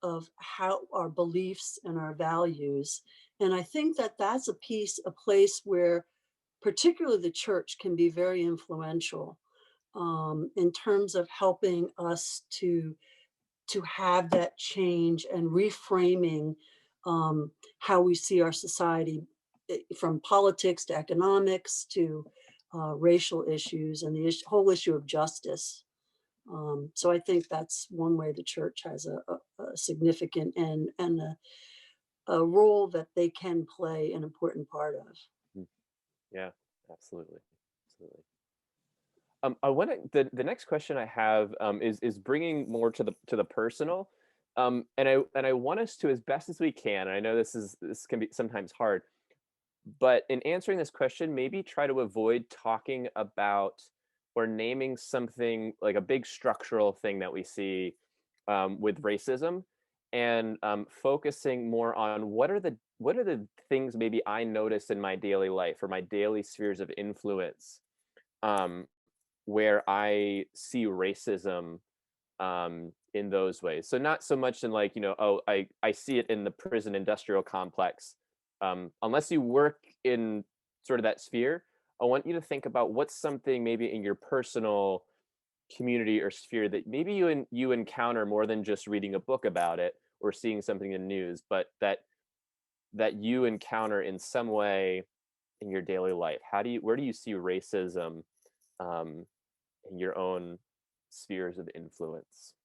S11: of how our beliefs and our values. And I think that that's a place where particularly the church can be very influential in terms of helping us to have that change and reframing how we see our society, from politics to economics to racial issues and the whole issue of justice. So I think that's one way the church has a significant and a role that they can play an important part of.
S1: Yeah, absolutely. I want the next question I have is bringing more to the personal, and I want us to, as best as we can. And I know this can be sometimes hard, but in answering this question, maybe try to avoid talking about or naming something like a big structural thing that we see with racism, and focusing more on what are the things maybe I notice in my daily life or my daily spheres of influence, where I see racism in those ways. So not so much in like, I see it in the prison industrial complex. Unless you work in sort of that sphere, I want you to think about what's something maybe in your personal community or sphere that maybe you encounter more than just reading a book about it or seeing something in the news, but that you encounter in some way in your daily life. Where do you see racism in your own spheres of influence?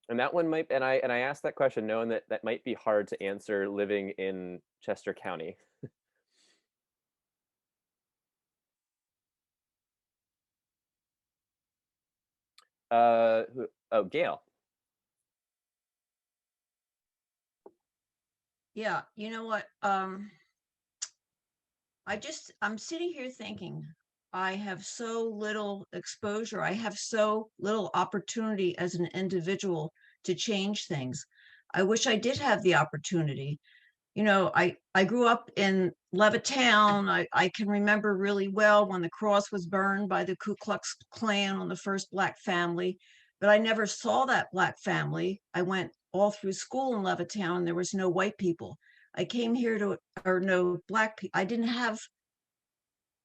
S1: And that one might, and I asked that question knowing that might be hard to answer living in Chester County. Gail.
S12: Yeah, you know what? I'm sitting here thinking, I have so little exposure. I have so little opportunity as an individual to change things. I wish I did have the opportunity. I grew up in Levittown. I can remember really well when the cross was burned by the Ku Klux Klan on the first Black family, but I never saw that Black family. I went all through school in Levittown. There was no white people. I came here to, or no Black people. I didn't have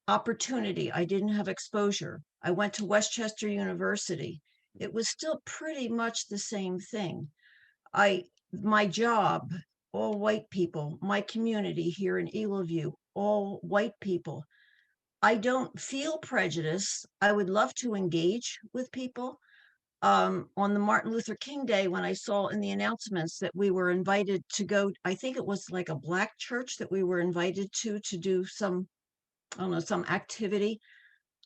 S12: opportunity. I didn't have exposure. I went to Westchester University. It was still pretty much the same thing. My job, all white people, my community here in Eagleview, all white people. I don't feel prejudice. I would love to engage with people. On the Martin Luther King Day, when I saw in the announcements that we were invited to go, I think it was like a Black church that we were invited to do some, I don't know, some activity.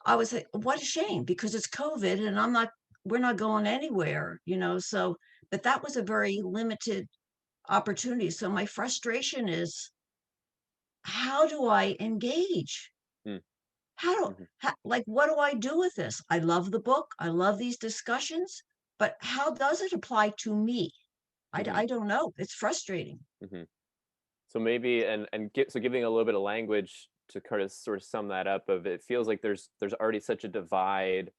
S12: I was like, what a shame, because it's COVID and we're not going anywhere, so, but that was a very limited opportunity. So my frustration is, how do I engage?
S1: Mm.
S12: Like, what do I do with this? I love the book. I love these discussions, but how does it apply to me? I don't know. It's frustrating.
S1: So maybe, so giving a little bit of language to kind of sort of sum that up, of it feels like there's already such a divide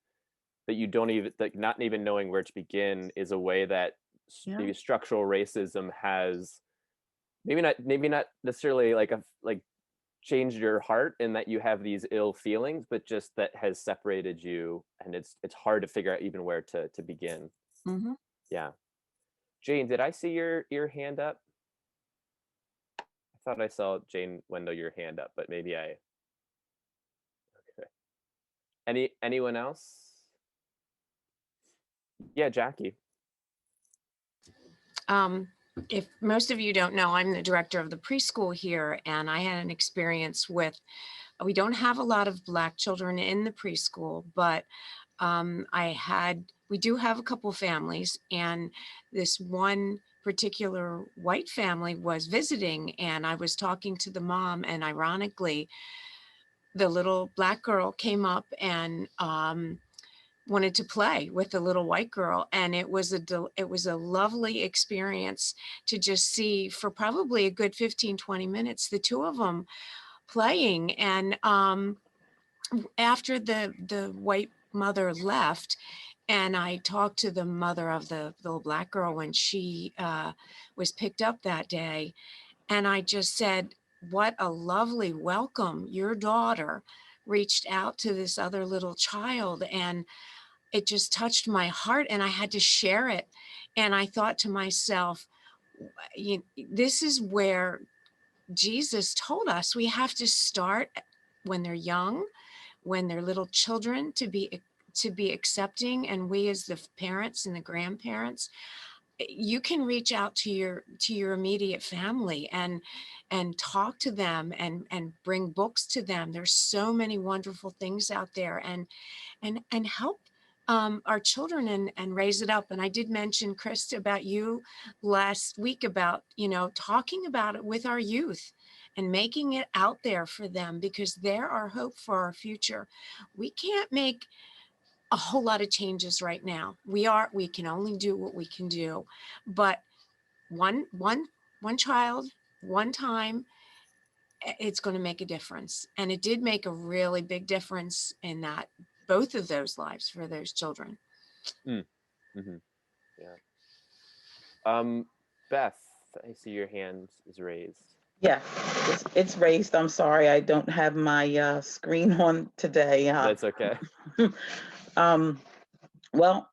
S1: that you don't even, like, not even knowing where to begin is a way that maybe structural racism has maybe not necessarily like changed your heart in that you have these ill feelings, but just that has separated you, and it's hard to figure out even where to begin. Yeah. Jane, did I see your hand up? I thought I saw Jane Wendell your hand up, but maybe I. Okay. Anyone else? Yeah, Jackie.
S13: If most of you don't know, I'm the director of the preschool here, and I had an experience with, we don't have a lot of Black children in the preschool, but we do have a couple families, and this one particular white family was visiting, and I was talking to the mom, and ironically, the little Black girl came up and wanted to play with the little white girl, and it was a lovely experience to just see for probably a good 15-20 minutes the two of them playing. And after the white mother left, and I talked to the mother of the little Black girl when she was picked up that day, and I just said, what a lovely welcome. Your daughter reached out to this other little child, and it just touched my heart, and I had to share it. And I thought to myself, this is where Jesus told us we have to start when they're young, when they're little children, to be accepting. And we as the parents and the grandparents, you can reach out to your immediate family and talk to them and bring books to them. There's so many wonderful things out there, and help our children and raise it up. And I did mention, Chris, about you last week about, talking about it with our youth and making it out there for them, because they're our hope for our future. We can't make a whole lot of changes right now. We can only do what we can do, but one child, one time, it's going to make a difference. And it did make a really big difference in that, both of those lives for those children.
S1: Yeah. Beth, I see your hand is raised.
S14: Yeah, it's raised. I'm sorry, I don't have my screen on today.
S1: That's okay.
S14: Well,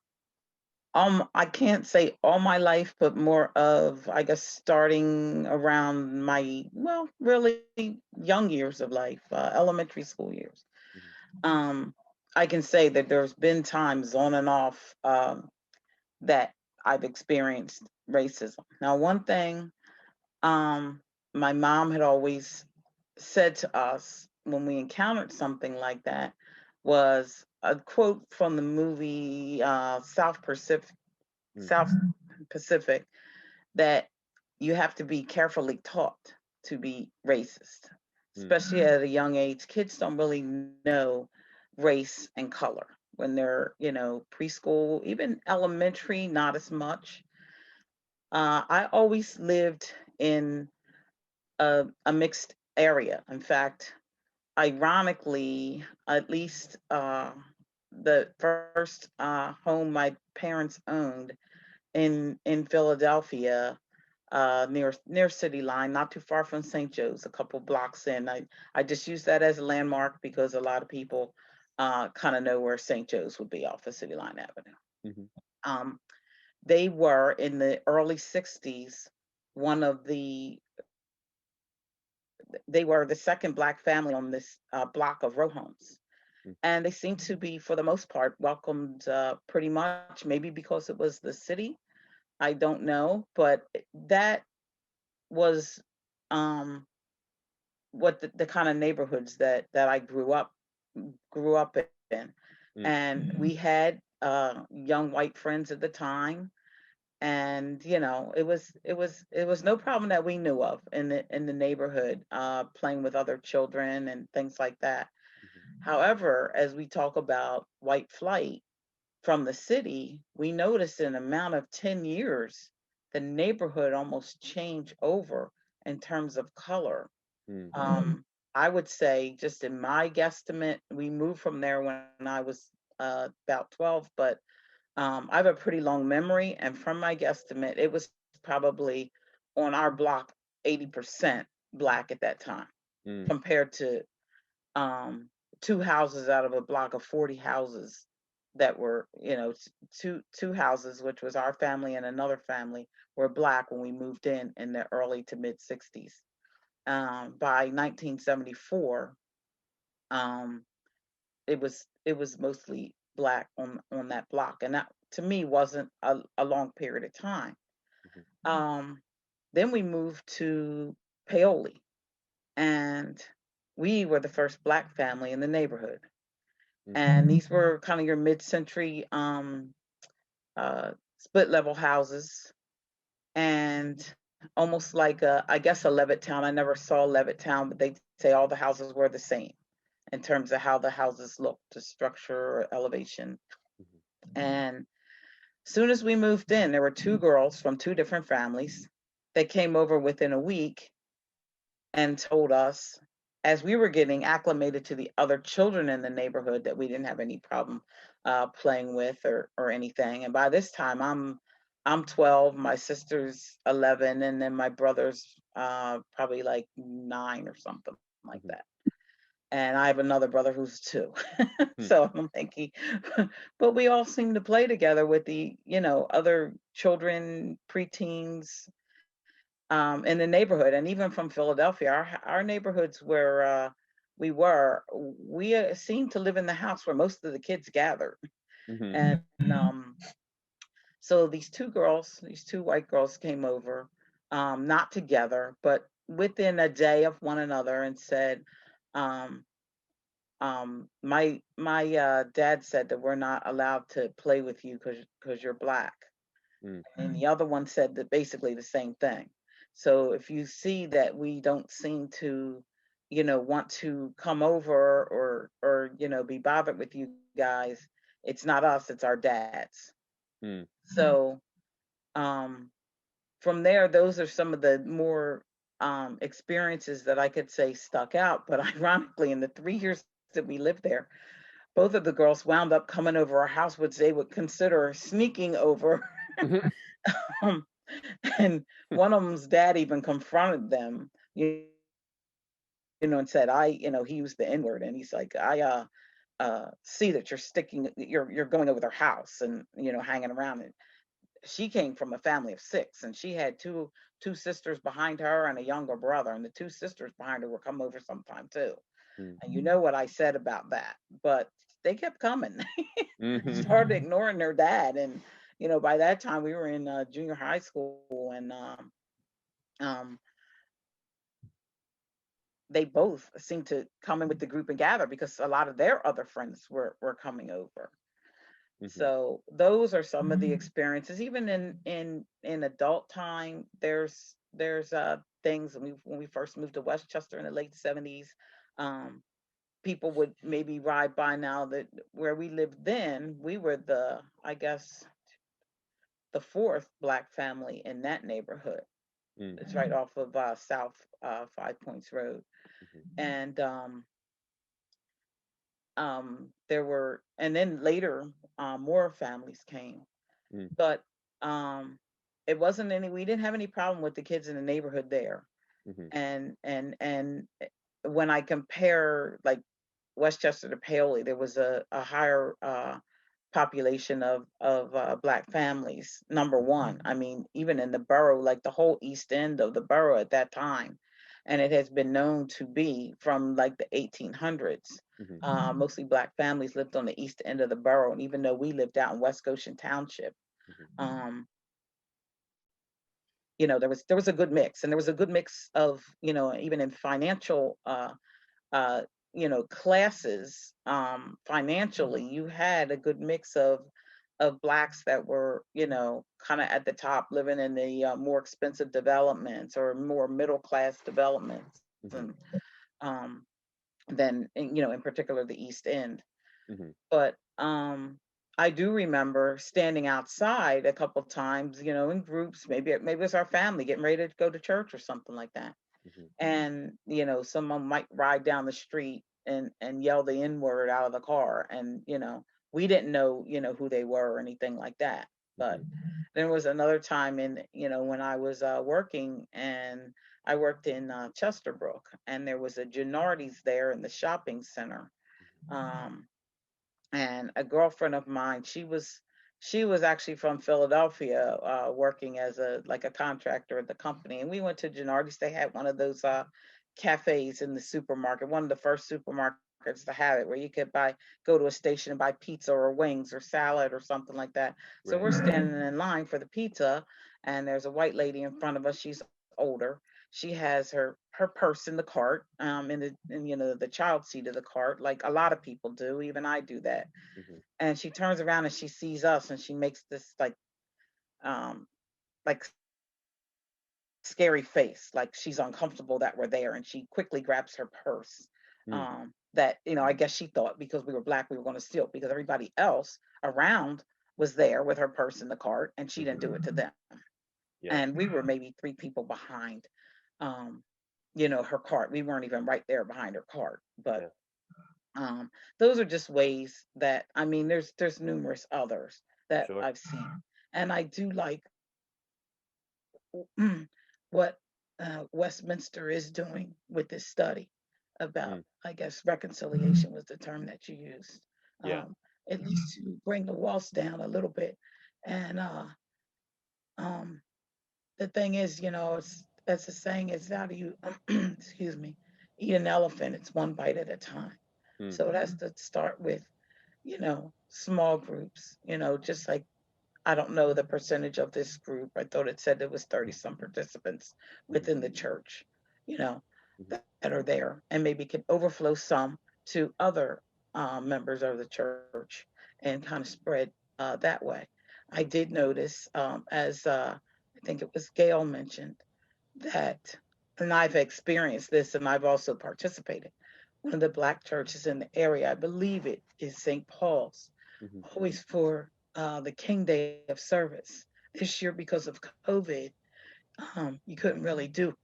S14: I can't say all my life, but more of, I guess, starting around my, well, really young years of life, elementary school years. I can say that there's been times on and off that I've experienced racism. Now, one thing my mom had always said to us when we encountered something like that was a quote from the movie South Pacific, that you have to be carefully taught to be racist, especially at a young age. Kids don't really know race and color when they're, preschool, even elementary, not as much. I always lived in a mixed area. In fact, ironically, at least the first home my parents owned in Philadelphia, near City Line, not too far from St. Joe's, a couple blocks in. I just use that as a landmark because a lot of people kind of know where St. Joe's would be off of City Line Avenue. Um, they were in the early 60s, one of the they were the second Black family on this block of row homes. And they seemed to be, for the most part, welcomed pretty much, maybe because it was the city. I don't know. But that was what the kind of neighborhoods that I grew up in. And we had young white friends at the time, and it was no problem that we knew of in the neighborhood, playing with other children and things like that. However, as we talk about white flight from the city, we noticed in an amount of 10 years the neighborhood almost changed over in terms of color. I would say, just in my guesstimate, we moved from there when I was about 12, but I have a pretty long memory, and from my guesstimate, it was probably on our block 80% Black at that time, compared to two houses out of a block of 40 houses that were, two houses, which was our family and another family, were Black when we moved in the early to mid 60s. By 1974, it was mostly Black on that block, and that to me wasn't a long period of time. Then we moved to Paoli, and we were the first Black family in the neighborhood. And these were kind of your mid-century split level houses, and almost like I guess a Levittown. I never saw Levittown, but they say all the houses were the same in terms of how the houses looked, the structure or elevation. And soon as we moved in, there were two girls from two different families that came over within a week and told us, as we were getting acclimated to the other children in the neighborhood, that we didn't have any problem playing with or anything. And by this time, I'm 12, my sister's 11, and then my brother's probably like 9 or something like that. And I have another brother who's 2. So I'm thinking, but we all seem to play together with the, other children, preteens, in the neighborhood. And even from Philadelphia, our neighborhoods where we seemed to live in the house where most of the kids gathered. And so these two white girls came over, not together, but within a day of one another, and said, my dad said that we're not allowed to play with you because you're Black. And the other one said that basically the same thing. So if you see that we don't seem to, want to come over or be bothered with you guys, it's not us, it's our dads. So from there, those are some of the more experiences that I could say stuck out. But ironically, in the 3 years that we lived there, both of the girls wound up coming over our house, which they would consider sneaking over. And one of them's dad even confronted them, and said, he used the N-word, and he's like, I see that you're going over their house and, hanging around. And she came from a family of 6, and she had two sisters behind her and a younger brother, and the 2 sisters behind her would come over sometime too. And you know what I said about that, but they kept coming. Started ignoring their dad, and by that time we were in junior high school, and they both seemed to come in with the group and gather because a lot of their other friends were coming over. So those are some of the experiences. Even in adult time, there's things. When we first moved to Westchester in the late 70s, people would maybe ride by now that where we lived then, we were I guess, the 4th Black family in that neighborhood. It's right off of South 5 Points Road. And there were, and then later more families came. But it wasn't any, we didn't have any problem with the kids in the neighborhood there.
S1: Mhm.
S14: And when I compare like Westchester to Paoli, there was a higher population of Black families. Number one, I mean, even in the borough, like the whole east end of the borough at that time, and it has been known to be from like the 1800s.
S1: Mhm.
S14: Mostly Black families lived on the east end of the borough, and even though we lived out in West Goshen Township,
S1: Mhm.
S14: um, you know, there was a good mix, and there was a good mix of, you know, even in financial uh, you know, classes, financially, you had a good mix of Blacks that were, you know, kind of at the top, living in the more expensive developments or more middle class developments,
S1: Mhm.
S14: and um, than you know, in particular the East End.
S1: Mhm.
S14: But I do remember standing outside a couple times, you know, in groups. Maybe it's our family getting ready to go to church or something like that,
S1: Mhm.
S14: and you know, someone might ride down the street and yell the N word out of the car, and you know, we didn't know, you know, who they were or anything like that. But
S1: Mhm.
S14: there was another time in, you know, when I was working, and I worked in Chesterbrook, and there was a Gennardi's there in the shopping center. um and a girlfriend of mine, she was actually from Philadelphia, working as a like a contractor at the company, and we went to Gennardi's. They had one of those cafes in the supermarket, one of the first supermarkets to have it, where you could go to a station and buy pizza or wings or salad or something like that. So
S1: Right.
S14: we're standing in line for the pizza, and there's a white lady in front of us. She's older. She has her purse in the cart, in you know, the child seat of the cart, like a lot of people do. Even I do that.
S1: Mhm.
S14: And she turns around and she sees us, and she makes this um like scary face, like she's uncomfortable that we're there, and she quickly grabs her purse.
S1: Mm.
S14: That, you know, I guess she thought because we were Black we were going to steal, because everybody else around was there with her purse in the cart, and she didn't
S1: Mhm.
S14: do it to them.
S1: Yeah.
S14: And we were maybe three people behind, um you know, her cart. We weren't even right there behind her cart. But
S1: Yeah.
S14: um those are just ways that, I mean, there's numerous others that
S1: Sure.
S14: I've seen. And I do like what Westminster is doing with this study about,
S1: Mm.
S14: I guess, reconciliation was the term that you used.
S1: Yeah.
S14: At least to bring the walls down a little bit. And um, the thing is, you know, it's, as the saying is, how do you, excuse me, eat an elephant? It's one bite at a time.
S1: Mm.
S14: So it has to start with, you know, small groups, you know, just like, I don't know the percentage of this group. I thought it said there was 30 some participants
S1: Mhm.
S14: within the church, you know,
S1: Mhm.
S14: that are there, and maybe can overflow some to other members of the church and kind of spread that way. I
S1: Mhm.
S14: did notice, as I think it was Gail mentioned, that, and I've experienced this and I've also participated. One of the Black churches in the area, I believe it is St. Paul's,
S1: Mhm.
S14: always for the King Day of service. This year, because of COVID, you couldn't really do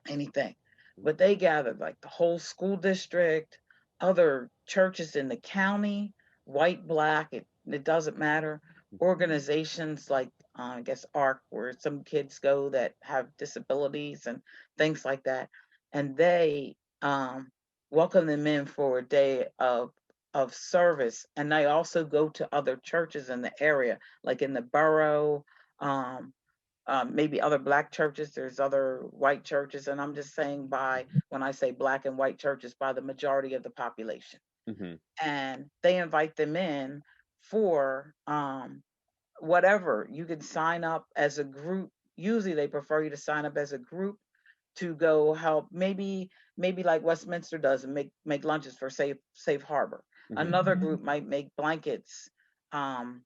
S14: anything.
S1: Mhm.
S14: But they gathered like the whole school district, other churches in the county, white, Black, it doesn't matter.
S1: Mhm.
S14: Organizations like, I guess, ARC, where some kids go that have disabilities and things like that. And they welcome them in for a day of service. And they also go to other churches in the area, like in the borough. Um, maybe other Black churches, there's other white churches, and I'm just saying, by when I say Black and white churches, by the majority of the population.
S1: Mhm.
S14: And they invite them in for whatever. You can sign up as a group. Usually they prefer you to sign up as a group to go help, maybe like Westminster does, and make lunches for Safe Harbor.
S1: Mhm.
S14: Another group might make blankets um,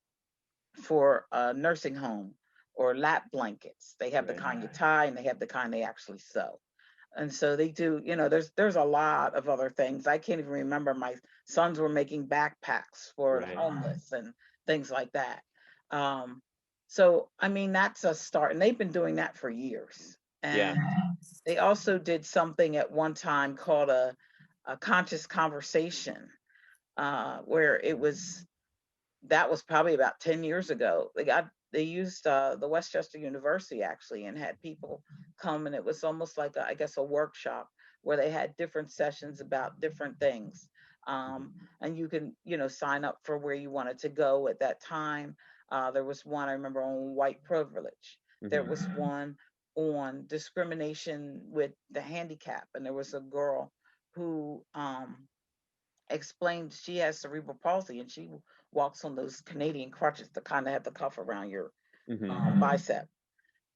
S14: for a nursing home, or lap blankets. They have the
S1: Right.
S14: kind you tie, and they have the kind they actually sew. And so they do, you know, there's a lot of other things. I can't even remember, my sons were making backpacks for the
S1: Right.
S14: homeless and things like that. Um, so I mean, that's a start, and they've been doing that for years.
S1: Yeah.
S14: And they also did something at one time called a conscious conversation, where it was, that was probably about 10 years ago. They got they used the Westchester University actually, and had people come, and it was almost like I guess a workshop where they had different sessions about different things. And you can, sign up for where you wanted to go at that time. There was one I remember on white privilege. There was one on discrimination with the handicap, and there was a girl who explained she has cerebral palsy, and she walks on those Canadian crutches to kind of have the cuff around your bicep,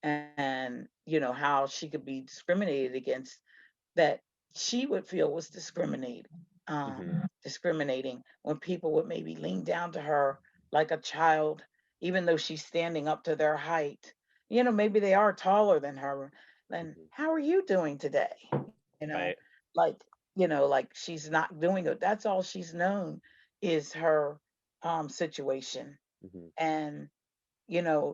S14: and how she could be discriminated against, that she would feel was discriminating when people would maybe lean down to her like a child, even though she's standing up to their height. Maybe they are taller than her. Then how are you doing today? You know,
S1: Right.
S14: like like she's not doing it. That's all she's known is her situation, and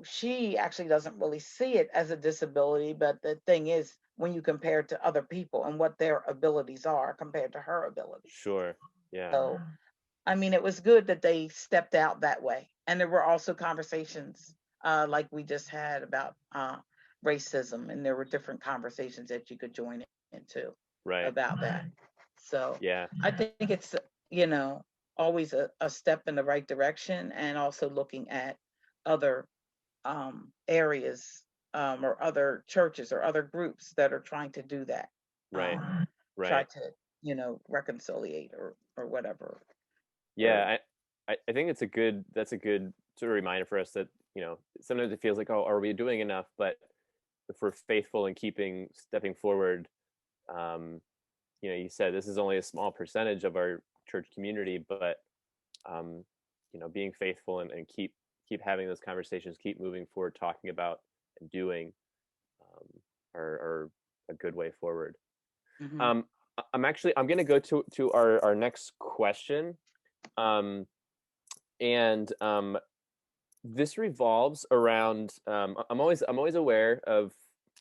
S14: she actually doesn't really see it as a disability, but the thing is, when you compare it to other people and what their abilities are compared to her abilities.
S1: Sure. Yeah.
S14: So, I mean, it was good that they stepped out that way. And there were also conversations like we just had about racism, and there were different conversations that you could join into
S1: Right.
S14: about that. So,
S1: Yeah.
S14: I think it's, always a step in the right direction, and also looking at other areas or other churches or other groups that are trying to do that.
S1: Right.
S14: Try
S1: Right.
S14: to, reconciliate or whatever.
S1: Yeah. I think that's a good sort of reminder for us that, sometimes it feels like, oh, are we doing enough? But if we're faithful in stepping forward, you said this is only a small percentage of our church community, but being faithful and keep having those conversations, keep moving forward, talking about and doing are a good way forward.
S14: Mhm.
S1: I'm going to go to our next question, and this revolves around. I'm always aware of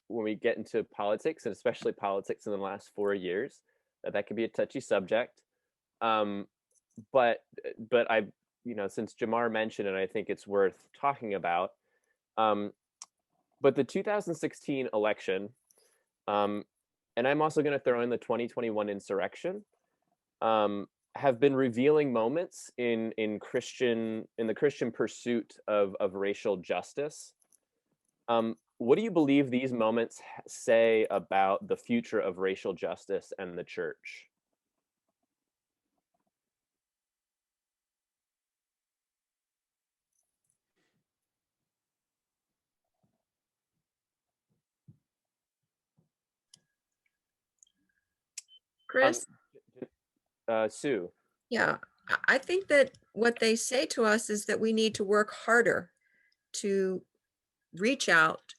S1: when we get into politics, and especially politics in the last 4 years, that could be a touchy subject. But I, since Jamar mentioned it, I think it's worth talking about. But the 2016 election, and I'm also going to throw in the 2021 insurrection, have been revealing moments in the Christian pursuit of racial justice. What do you believe these moments say about the future of racial justice and the church?
S4: Chris?
S1: Sue.
S4: Yeah, I think that what they say to us is that we need to work harder to reach out,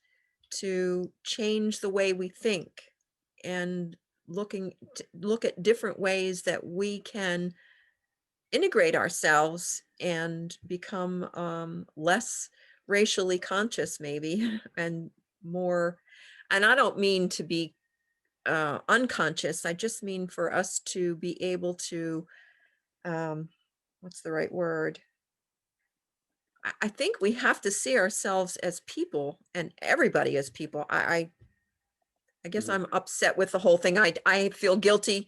S4: to change the way we think, and look at different ways that we can integrate ourselves and become less racially conscious, maybe, and more. And I don't mean to be unconscious. I just mean for us to be able to, what's the right word? I think we have to see ourselves as people, and everybody as people. I guess I'm upset with the whole thing. I feel guilty,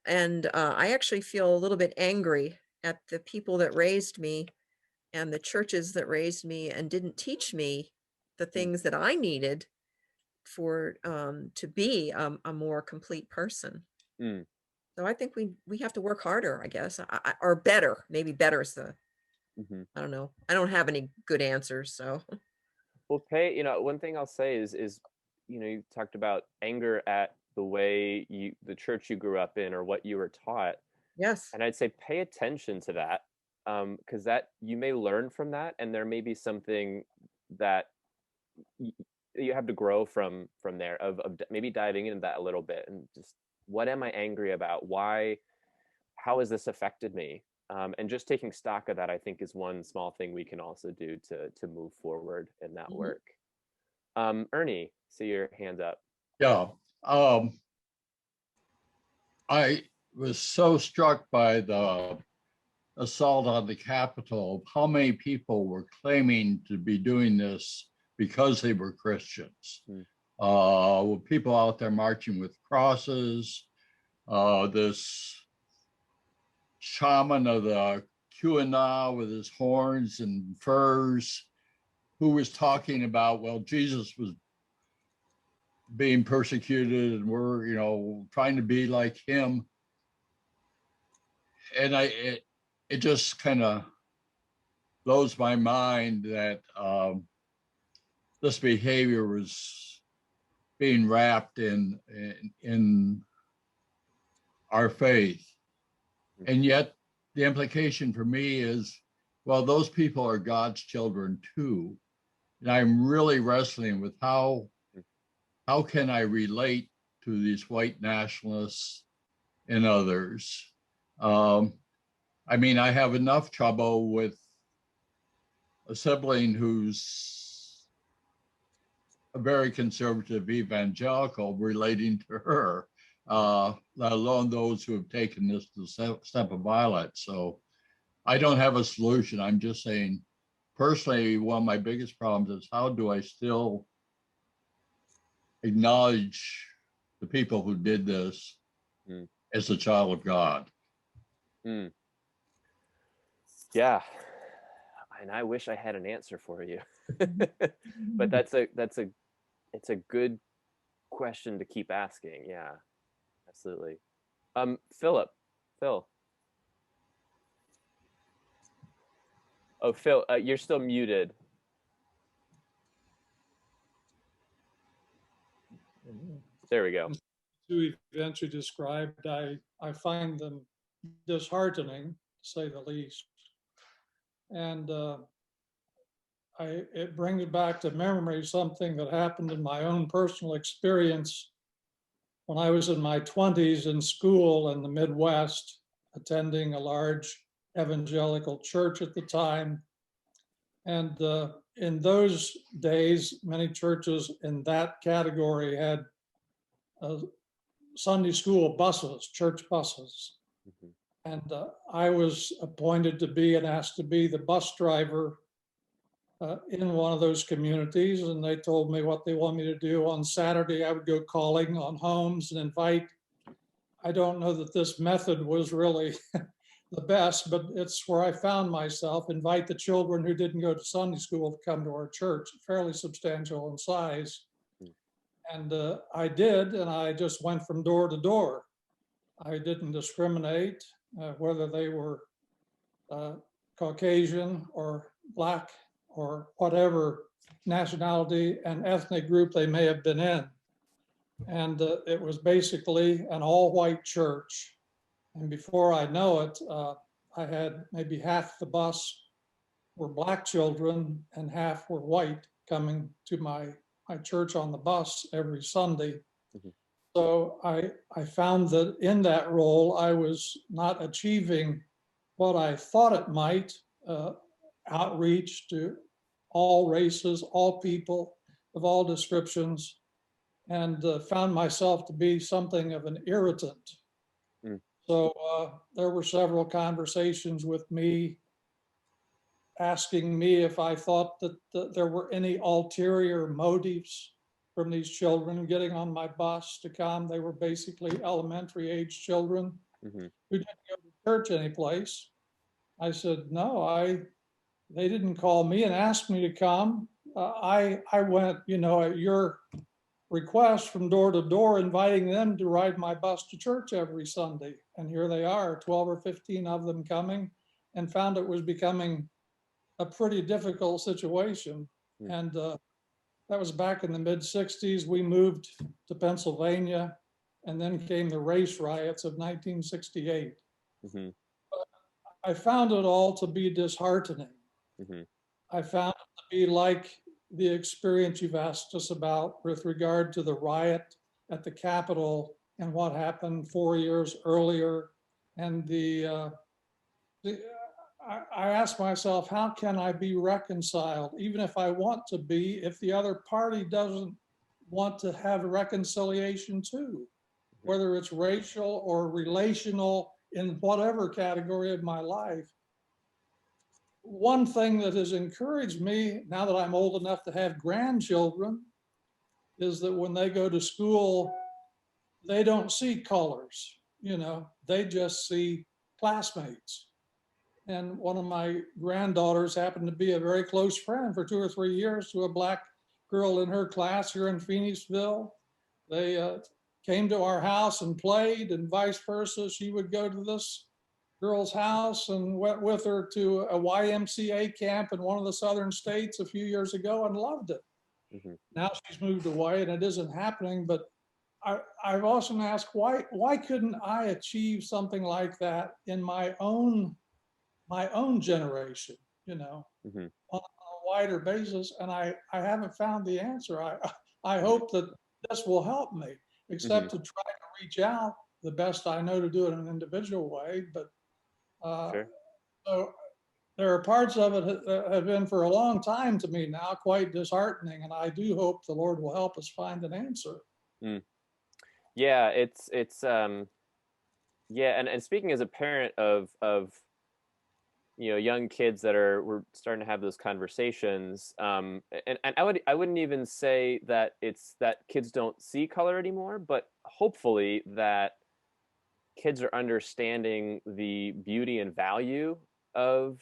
S4: and I actually feel a little bit angry at the people that raised me and the churches that raised me and didn't teach me the things that I needed for to be a more complete person. So I think we have to work harder, I guess, or better. Maybe better is the. I don't know. I don't have any good answers. So.
S1: Well, one thing I'll say is, you talked about anger at the way the church you grew up in or what you were taught.
S4: Yes.
S1: And I'd say pay attention to that, because that you may learn from that, and there may be something that you have to grow from there, of maybe diving into that a little bit, and just, what am I angry about? Why? How has this affected me? And just taking stock of that, I think, is one small thing we can also do to move forward in that work. Ernie, see your hand up.
S15: Yeah. I was so struck by the assault on the Capitol, how many people were claiming to be doing this because they were Christians. With people out there marching with crosses, this shaman of the Keweenaw with his horns and furs, who was talking about, well, Jesus was being persecuted and we're, you know, trying to be like him. And it just kind of blows my mind that this behavior was being wrapped in our faith. And yet the implication for me is, well, those people are God's children too. And I'm really wrestling with how can I relate to these white nationalists and others? I mean, I have enough trouble with a sibling who's a very conservative evangelical relating to her, let alone those who have taken this to the step of violence. So I don't have a solution. I'm just saying, personally, one of my biggest problems is how do I still acknowledge the people who did this as a child of God?
S1: Yeah, and I wish I had an answer for you, but it's a good question to keep asking. Yeah, absolutely. Phil. Oh, Phil, you're still muted. There we go.
S16: Two events you described, I find them disheartening, to say the least. And it brings back to memory something that happened in my own personal experience when I was in my 20s in school in the Midwest, attending a large evangelical church at the time. And in those days, many churches in that category had Sunday school buses, church buses. And I was appointed to be and asked to be the bus driver in one of those communities. And they told me what they wanted me to do. On Saturday, I would go calling on homes and invite. I don't know that this method was really the best, but it's where I found myself, invite the children who didn't go to Sunday school to come to our church, fairly substantial in size. And I did, and I just went from door to door. I didn't discriminate whether they were Caucasian or Black or whatever nationality and ethnic group they may have been in. And it was basically an all-white church. And before I know it, I had maybe half the bus were Black children and half were white coming to my church on the bus every Sunday. So I found that in that role, I was not achieving what I thought it might, outreach to all races, all people of all descriptions, and found myself to be something of an irritant. So there were several conversations with me asking me if I thought that there were any ulterior motives from these children getting on my bus to come. They were basically elementary age children who didn't go to church anyplace. I said, no, they didn't call me and ask me to come. I went, at your request from door to door, inviting them to ride my bus to church every Sunday. And here they are, 12 or 15 of them coming, and found it was becoming a pretty difficult situation. And that was back in the mid 60s. We moved to Pennsylvania, and then came the race riots of 1968. I found it all to be disheartening. I found it to be like the experience you've asked us about with regard to the riot at the Capitol and what happened 4 years earlier. And I asked myself, how can I be reconciled, even if I want to be, if the other party doesn't want to have reconciliation too, whether it's racial or relational in whatever category of my life. one thing that has encouraged me now that I'm old enough to have grandchildren is that when they go to school, they don't see colors, they just see classmates. And one of my granddaughters happened to be a very close friend for 2 or 3 years to a black girl in her class here in Phoenixville. They came to our house and played, and vice versa. She would go to this girl's house and went with her to a YMCA camp in one of the southern states a few years ago and loved it.
S1: Mm-hmm.
S16: Now she's moved away and it isn't happening, but I've often asked why couldn't I achieve something like that in my own generation,
S1: Mm-hmm.
S16: on a wider basis, and I haven't found the answer. I hope that this will help me, except to try to reach out the best I know to do it in an individual way. But
S1: Sure.
S16: so there are parts of it that have been for a long time to me now quite disheartening, and I do hope the Lord will help us find an answer.
S1: Mm. Yeah, it's yeah, and speaking as a parent of young kids that we're starting to have those conversations, and I wouldn't even say that it's that kids don't see color anymore, but hopefully that kids are understanding the beauty and value of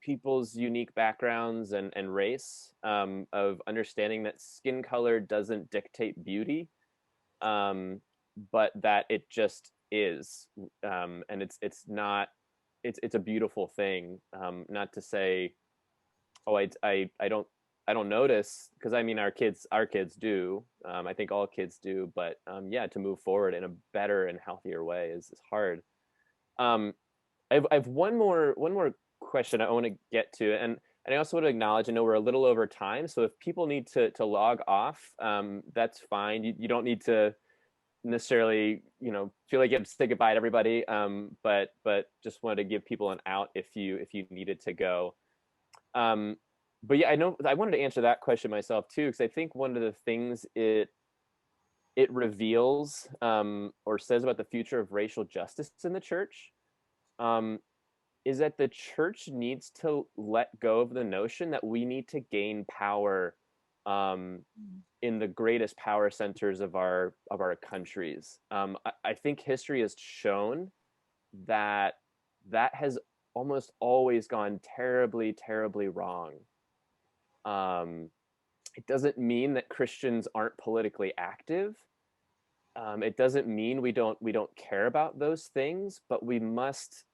S1: people's unique backgrounds and race, of understanding that skin color doesn't dictate beauty, but that it just is, and it's not, it's a beautiful thing. Not to say, oh, I don't notice, because I mean our kids do. I think all kids do, but yeah, to move forward in a better and healthier way is hard. I've one more question I want to get to, and I also want to acknowledge, I know we're a little over time, so if people need to log off, that's fine. You don't need to necessarily feel like you have to say goodbye to everybody, but just wanted to give people an out if you needed to go. But yeah, I know I wanted to answer that question myself too, because I think one of the things it reveals, or says about the future of racial justice in the church, is that the church needs to let go of the notion that we need to gain power in the greatest power centers of our countries. I think history has shown that has almost always gone terribly, terribly wrong. It doesn't mean that Christians aren't politically active. It doesn't mean we don't care about those things, but we must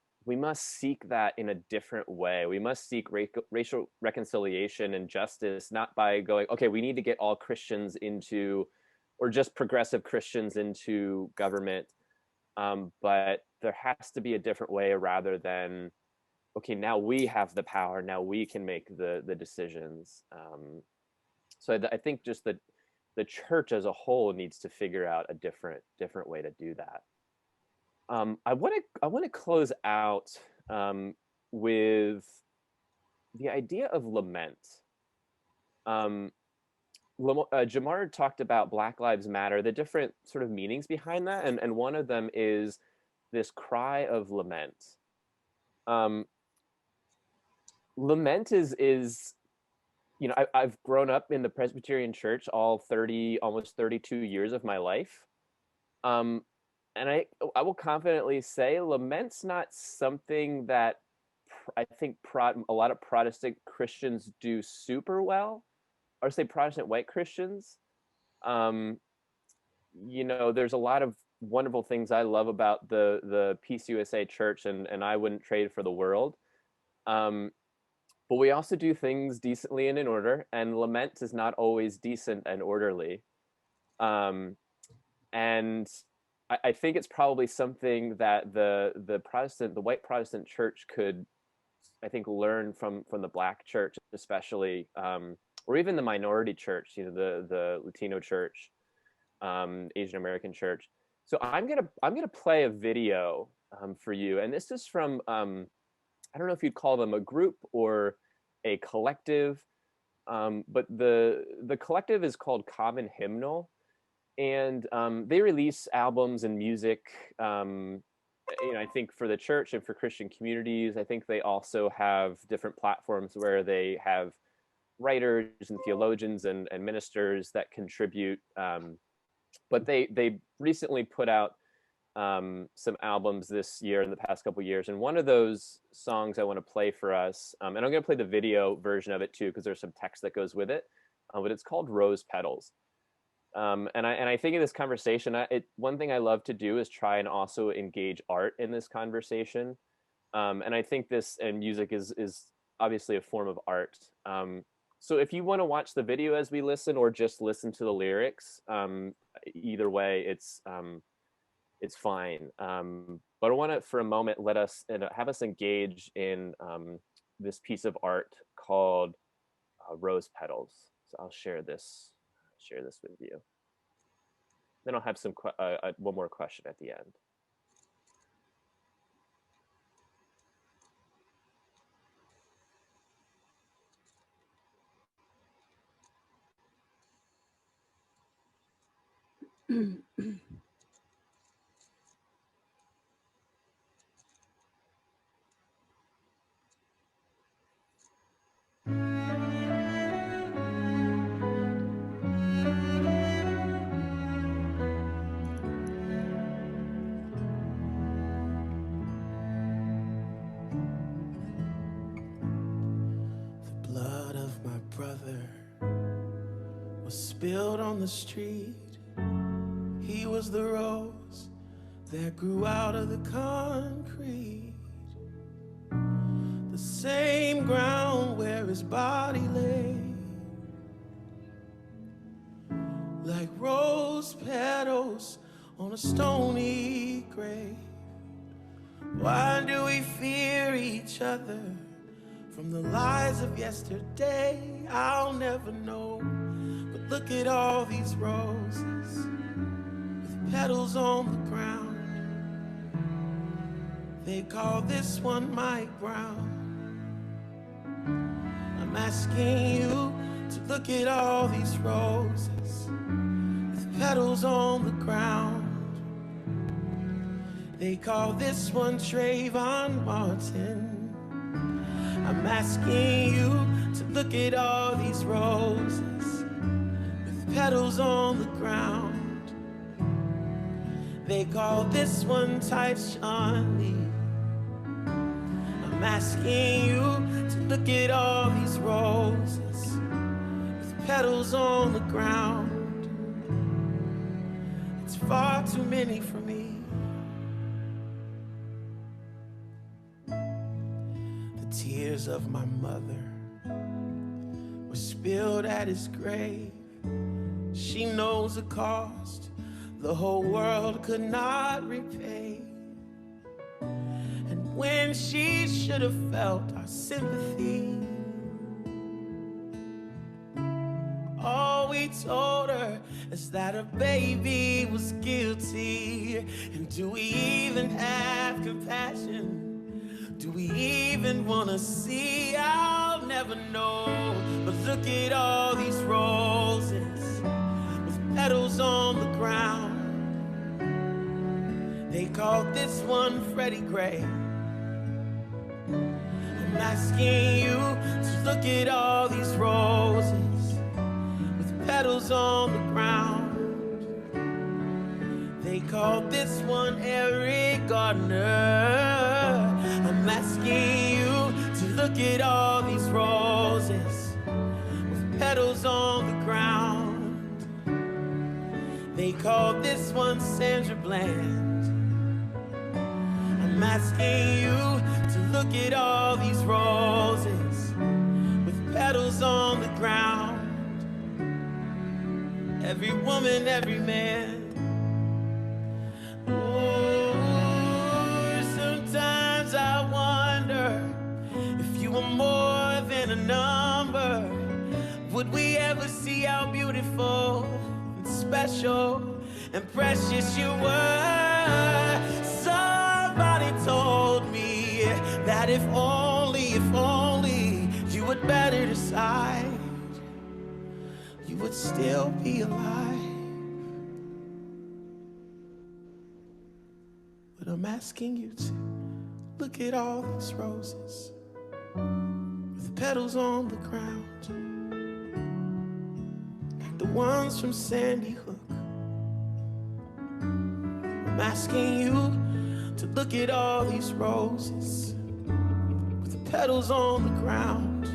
S1: seek that in a different way. We must seek racial reconciliation and justice, not by going, okay, we need to get all Christians into, or just progressive Christians into government. But there has to be a different way, rather than, okay, now we have the power, now we can make the decisions. So I think just the church as a whole needs to figure out a different way to do that. I want to close out with the idea of lament. Jamar talked about Black Lives Matter, the different sort of meanings behind that, and one of them is this cry of lament. Lament is I've grown up in the Presbyterian Church almost 32 years of my life. And I will confidently say lament's not something that I think a lot of Protestant Christians do super well, or say Protestant white Christians. There's a lot of wonderful things I love about the Peace USA Church, and I wouldn't trade for the world. But we also do things decently and in order, and lament is not always decent and orderly. And I think it's probably something that the white Protestant church could, I think, learn from the Black church, especially, or even the minority church, the Latino church, Asian American church. So I'm gonna play a video for you, and this is from I don't know if you'd call them a group or a collective, but the collective is called Common Hymnal, and they release albums and music I think for the church and for Christian communities, I think they also have different platforms where they have writers and theologians and ministers that contribute. But they recently put out some albums this year, in the past couple of years, and one of those songs I want to play for us, and I'm going to play the video version of it too, because there's some text that goes with it, but it's called Rose Petals. And I think in this conversation, one thing I love to do is try and also engage art in this conversation, and I think this and music is obviously a form of art. So if you want to watch the video as we listen, or just listen to the lyrics, either way, it's fine. But I want to, for a moment, have us engage in this piece of art called Rose Petals. So I'll share this with you. Then I'll have one more question at the end.
S17: Blood of my brother was spilled on the street. He was the rose that grew out of the concrete, the same ground where his body lay, like rose petals on a stony grave. Why do we fear each other? From the lies of yesterday, I'll never know. But look at all these roses with petals on the ground. They call this one my ground. I'm asking you to look at all these roses with petals on the ground. They call this one Trayvon Martin. I'm asking you to look at all these roses with petals on the ground. They call this one Tyshawn Lee. I'm asking you to look at all these roses with petals on the ground. It's far too many for me. Tears of my mother were spilled at his grave. She knows the cost the whole world could not repay. And when she should have felt our sympathy, all we told her is that her baby was guilty. And do we even have compassion? Do we even wanna see? I'll never know. But look at all these roses with petals on the ground. They call this one Freddie Gray. I'm asking you to look at all these roses with petals on the ground. They call this one Eric Gardner. I'm asking you to look at all these roses with petals on the ground. They call this one Sandra Bland. I'm asking you to look at all these roses with petals on the ground. Every woman, every man. Sometimes I wonder if you were more than a number. Would we ever see how beautiful and special and precious you were? Somebody told me that if only you would better decide, you would still be alive. but I'm asking you to look at all these roses with petals on the ground, like the ones from Sandy Hook. I'm asking you to look at all these roses with the petals on the ground,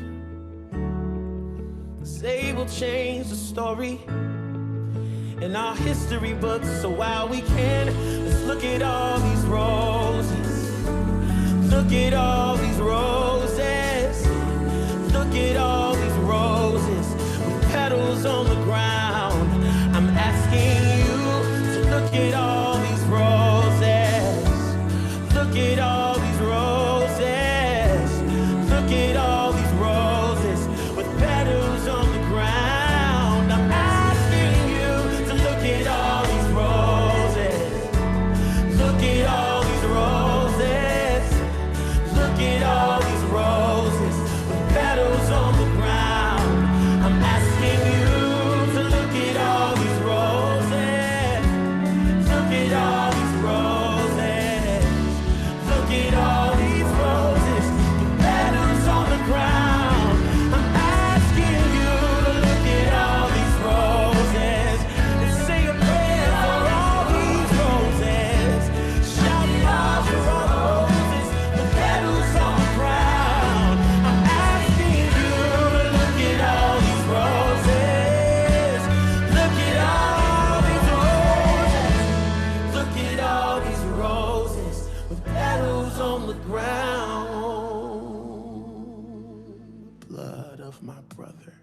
S17: 'cause they will change the story in our history books. So while we can, let's look at all these roses. Look at all these roses. Look at all these roses with petals on the ground. I'm asking you to look at all these roses. Look at all these roses. Look at all these roses with petals on the ground. I'm asking you to look at all these roses. Look at all these roses. Look at all these roses with petals on the ground. I'm asking you to look at all these roses. Look at all these roses. Look at all these roses with petals on the ground. I'm asking you to look at all these roses and say a prayer for all these roses. Shout it out for all the roses with petals on the ground. I'm asking you to look at all these roses. Look at all these roses. Look at all these roses with petals on the ground. Blood of my brother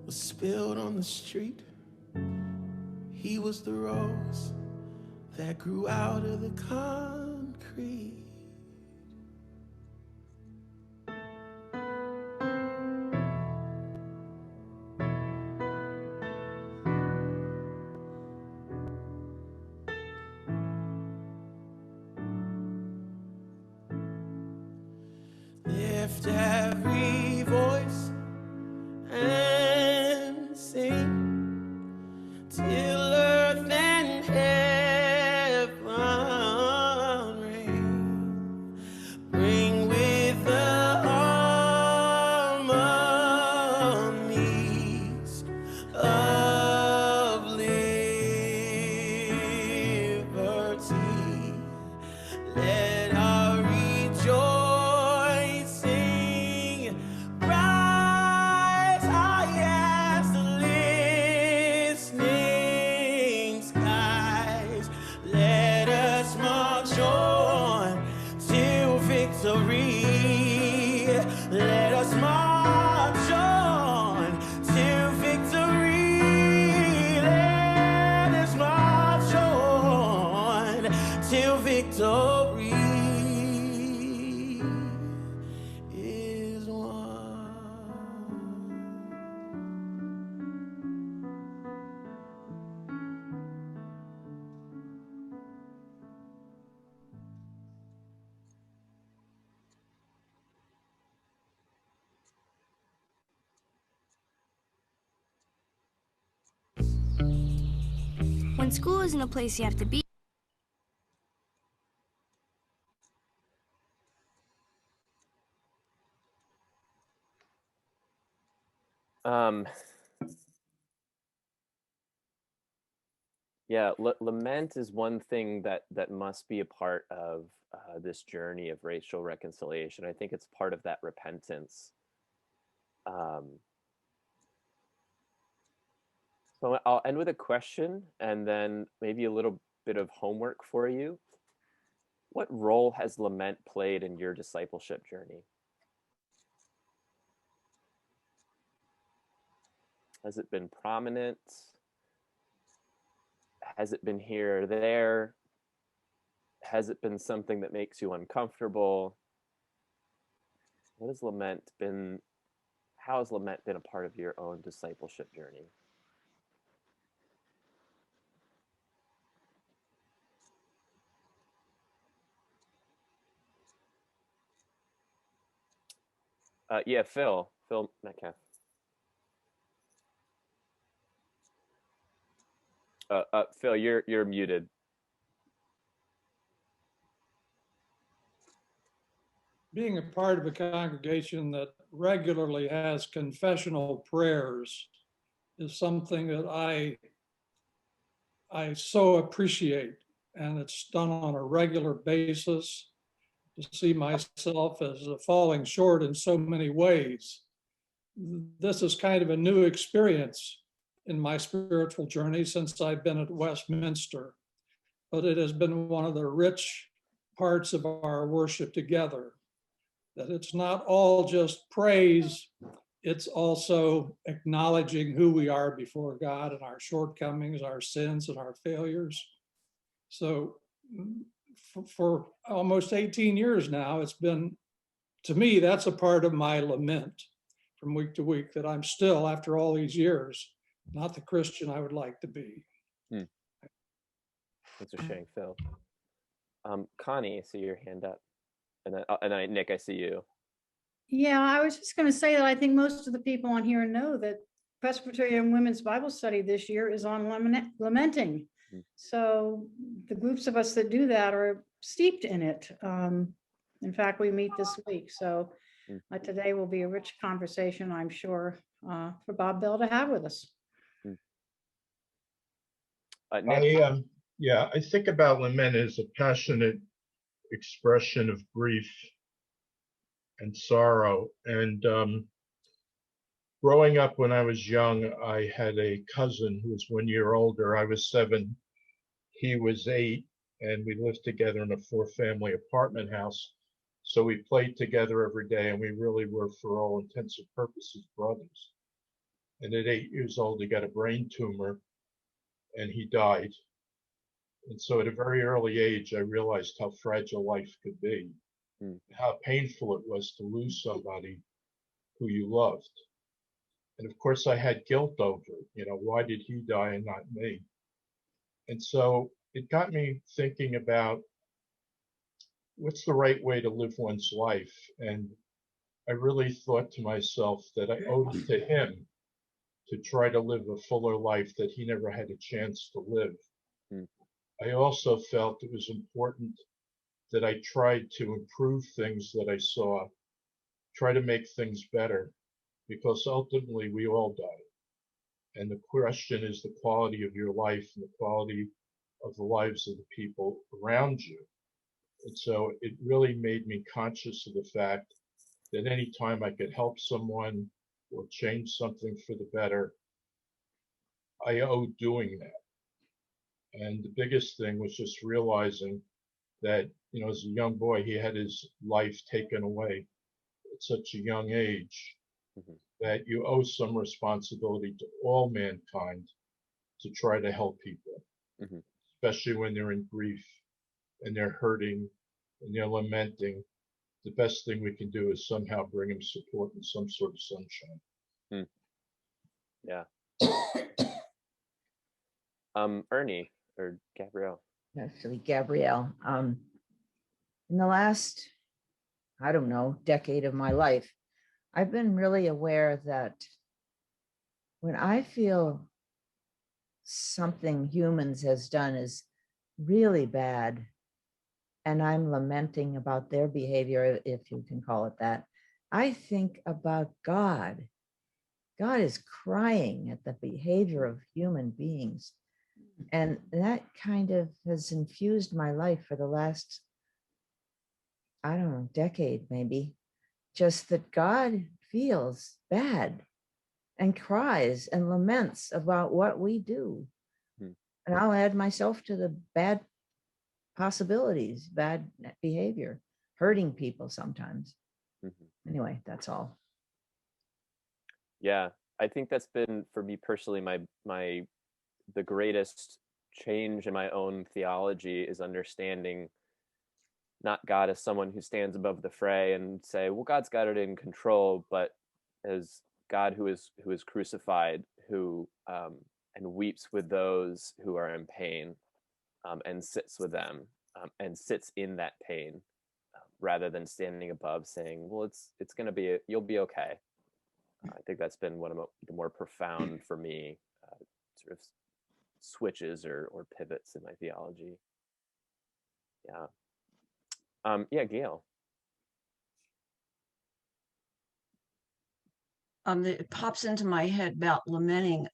S17: was spilled on the street. He was the rose that grew out of the concrete. Lift every voice and sing till earth and heaven ring. Bring with the harmonies of liberty. Let our rejoicing rise high as the listening skies. Let us march on to victory. Let us march on to victory. Let us march on till victory is won.
S18: When school isn't a place you have to be.
S1: Yeah, lament is one thing that must be a part of this journey of racial reconciliation. I think it's part of that repentance. So I'll end with a question and then maybe a little bit of homework for you. What role has lament played in your discipleship journey? Has it been prominent? Has it been here or there? Has it been something that makes you uncomfortable? What has lament been? How has lament been a part of your own discipleship journey? Yeah, Phil Metcalf. Phil, you're muted.
S16: being a part of a congregation that regularly has confessional prayers is something that I so appreciate, and it's done on a regular basis. To see myself as falling short in so many ways, this is kind of a new experience in my spiritual journey since I've been at Westminster, but it has been one of the rich parts of our worship together, that it's not all just praise, it's also acknowledging who we are before God and our shortcomings, our sins, and our failures. So for almost 18 years now, it's been, to me, that's a part of my lament from week to week, that I'm still, after all these years, not the Christian I would like to be.
S1: Thanks for sharing, Phil. Connie, I see your hand up. And then Nick, I see you.
S19: Yeah, I was just going to say that I think most of the people on here know that Presbyterian Women's Bible Study this year is on lamenting. So the groups of us that do that are steeped in it. In fact, we meet this week. So today will be a rich conversation, I'm sure, for Bob Bell to have with us.
S9: I think about lament as a passionate expression of grief and sorrow. And growing up when I was young, I had a cousin who was 1 year older. I was 7, he was 8, and we lived together in a 4-family apartment house. So we played together every day, and we really were, for all intents and purposes, brothers. And at 8 years old, he got a brain tumor, and he died. And so at a very early age, I realized how fragile life could be, how painful it was to lose somebody who you loved. And of course, I had guilt over it. Why did he die and not me? And so it got me thinking about what's the right way to live one's life. And I really thought to myself that I owed it to him to try to live a fuller life that he never had a chance to live. I also felt it was important that I tried to improve things that I saw, try to make things better, because ultimately we all die. And the question is the quality of your life and the quality of the lives of the people around you. And so it really made me conscious of the fact that anytime I could help someone or change something for the better, I owed doing that. And the biggest thing was just realizing that, as a young boy, he had his life taken away at such a young age, that you owe some responsibility to all mankind to try to help people, especially when they're in grief and they're hurting and they're lamenting. The best thing we can do is somehow bring them support and some sort of sunshine.
S1: Yeah. Ernie or Gabrielle?
S20: Actually, Gabrielle. In the last, I don't know, decade of my life, I've been really aware that when I feel something humans has done is really bad, and I'm lamenting about their behavior, if you can call it that, I think about God. God is crying at the behavior of human beings. And that kind of has infused my life for the last, I don't know, decade maybe. Just that God feels bad and cries and laments about what we do. And I'll add myself to the bad possibilities, bad behavior, hurting people sometimes. Anyway, that's all.
S1: Yeah, I think that's been, for me personally, the greatest change in my own theology is understanding not God as someone who stands above the fray and say, well, God's got it in control, but as God who is crucified, who and weeps with those who are in pain, and sits with them, and sits in that pain, rather than standing above saying, well, it's going to be, you'll be okay. I think that's been one of the more profound for me, sort of switches or pivots in my theology. Yeah. Yeah, Gail.
S12: that pops into my head about lamenting.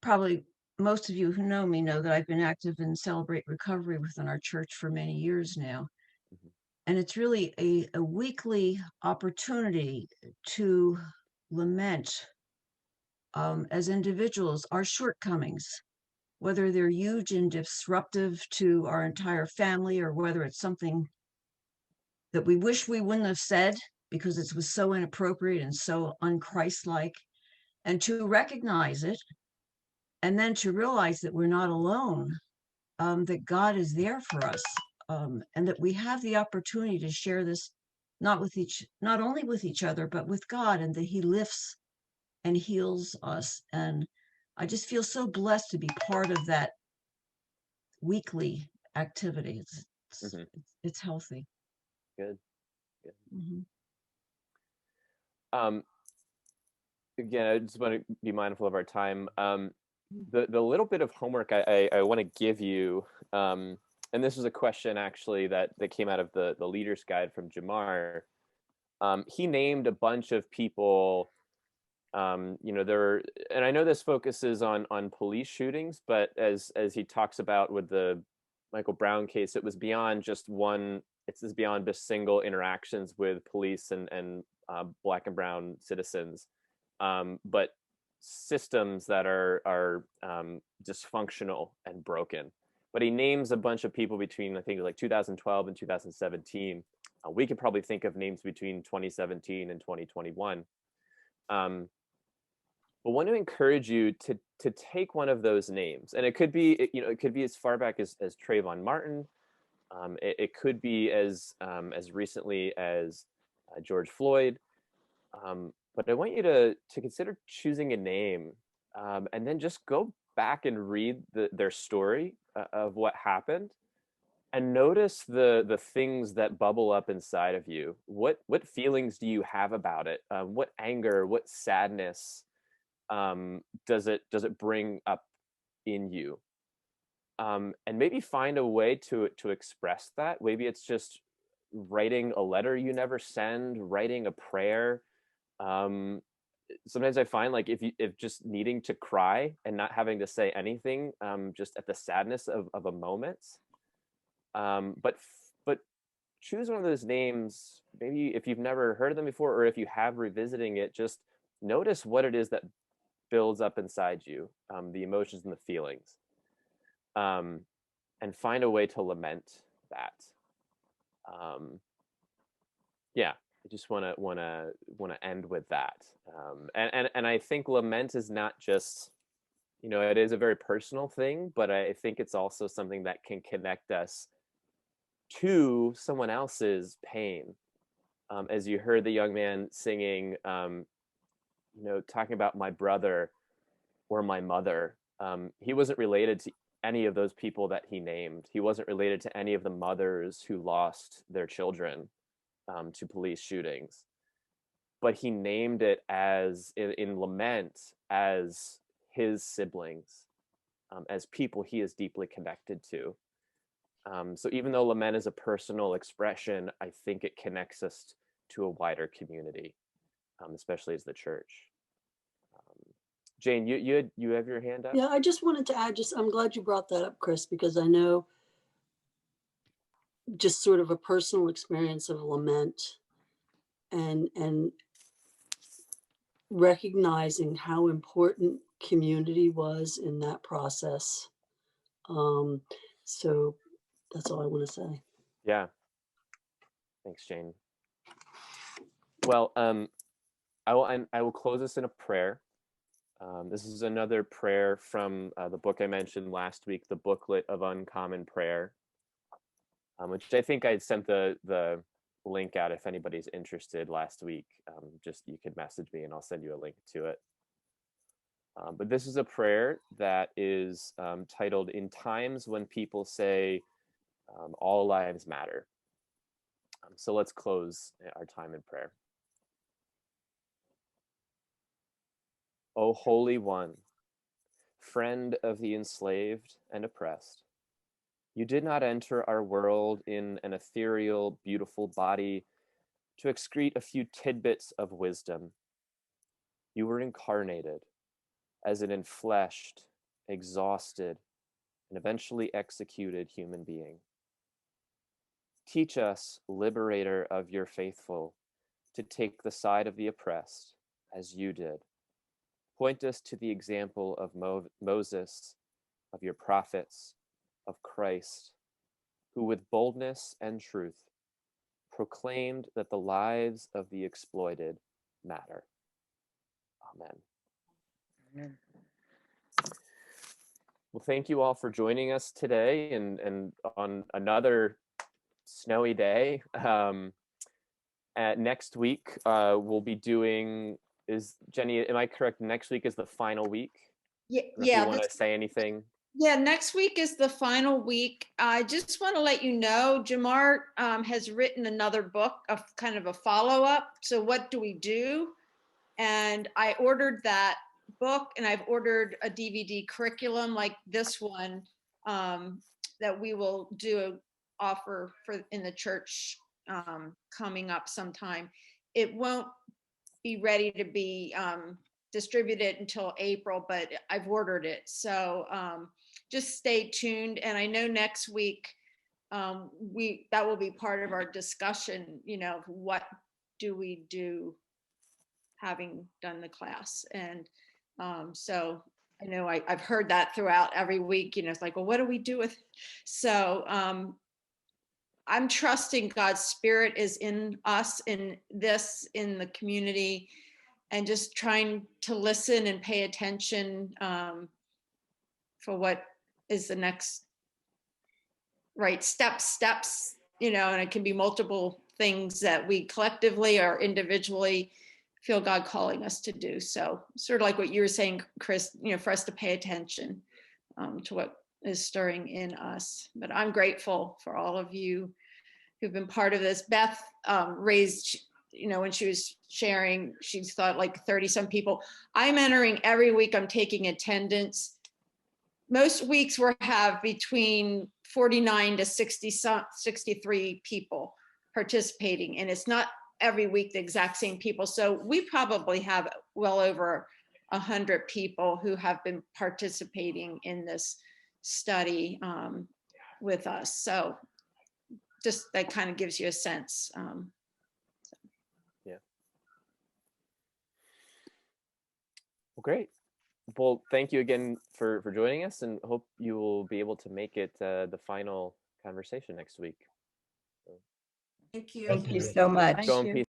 S12: Probably most of you who know me know that I've been active in Celebrate Recovery within our church for many years now. And it's really a weekly opportunity to lament as individuals our shortcomings, whether they're huge and disruptive to our entire family, or whether it's something that we wish we wouldn't have said because it was so inappropriate and so unchristlike, and to recognize it, and then to realize that we're not alone, that God is there for us, and that we have the opportunity to share this not only with each other, but with God, and that He lifts and heals us. And I just feel so blessed to be part of that weekly activity. It's healthy.
S1: Good. Good.
S12: Mm-hmm.
S1: Again, I just want to be mindful of our time. The little bit of homework I want to give you, and this is a question actually that came out of the Leader's Guide from Jamar. He named a bunch of people. There, and I know this focuses on police shootings, but as he talks about with the Michael Brown case, it was beyond just one. It's beyond just single interactions with police and Black and brown citizens, but systems that are dysfunctional and broken. But he names a bunch of people between, I think, like 2012 and 2017. We could probably think of names between 2017 and 2021. But want to encourage you to take one of those names, and it could be it could be as far back as Trayvon Martin. It could be as recently as George Floyd. But I want you to consider choosing a name, and then just go back and read their story of what happened, and notice the things that bubble up inside of you. What feelings do you have about it? What anger? What sadness does it bring up in you? And maybe find a way to express that. Maybe it's just writing a letter you never send, writing a prayer. Sometimes I find, like, if just needing to cry and not having to say anything, just at the sadness of a moment. But choose one of those names. Maybe if you've never heard of them before, or if you have, revisiting it, just notice what it is that builds up inside you, the emotions and the feelings, and find a way to lament that. Yeah, I just want to end with that. And I think lament is not just, it is a very personal thing, but I think it's also something that can connect us to someone else's pain. As you heard the young man singing, talking about my brother or my mother, he wasn't related to any of those people that he named. He wasn't related to any of the mothers who lost their children to police shootings, but he named it as in lament as his siblings, as people he is deeply connected to. So even though lament is a personal expression, I think it connects us to a wider community, especially as the church. Jane, you have your hand up?
S11: Yeah, I just wanted to add, I'm glad you brought that up, Chris, because I know just sort of a personal experience of lament and recognizing how important community was in that process. So that's all I want to say.
S1: Yeah. Thanks, Jane. Well, I will close this in a prayer. This is another prayer from the book I mentioned last week, the Booklet of Uncommon Prayer, which I think I sent the link out if anybody's interested last week. Just you could message me and I'll send you a link to it. But this is a prayer that is titled, "In Times When People Say All Lives Matter." So let's close our time in prayer. O Holy One, friend of the enslaved and oppressed, you did not enter our world in an ethereal, beautiful body to excrete a few tidbits of wisdom, You were incarnated as an enfleshed, exhausted, and eventually executed human being. Teach us, liberator of your faithful, to take the side of the oppressed, as you did. Point us to the example of Moses, of your prophets, of Christ, who with boldness and truth proclaimed that the lives of the exploited matter. Amen.
S14: Amen.
S1: Well, thank you all for joining us today and on another snowy day. Next week, we'll be doing, is Jenny, am I correct? Next week is the final week?
S13: Yeah,
S1: If you want to say anything.
S13: Yeah, next week is the final week. I just want to let you know, Jamar has written another book of kind of a follow-up. So what do we do? And I ordered that book, and I've ordered a DVD curriculum like this one that we will do offer for in the church coming up sometime. It won't be ready to be distributed until April, but I've ordered it. So just stay tuned. And I know next week that will be part of our discussion, you know, what do we do having done the class. And so I know I've heard that throughout every week, you know, it's like, well, what do we do with it? So I'm trusting God's Spirit is in us, in the community, and just trying to listen and pay attention for what is the next right steps, you know, and it can be multiple things that we collectively or individually feel God calling us to do. So sort of like what you were saying, Chris, you know, for us to pay attention to what is stirring in us. But I'm grateful for all of you who've been part of this. Beth raised, you know, when she was sharing, she thought like 30 some people. I'm entering every week, I'm taking attendance. Most weeks we have between 49 to 63 people participating, and it's not every week the exact same people. So we probably have well over 100 people who have been participating in this study with us. So just that kind of gives you a sense.
S1: Yeah. Well, great. Well, thank you again for joining us, and hope you will be able to make it the final conversation next week.
S12: Thank you.
S20: Thank you so much.
S1: Go in peace.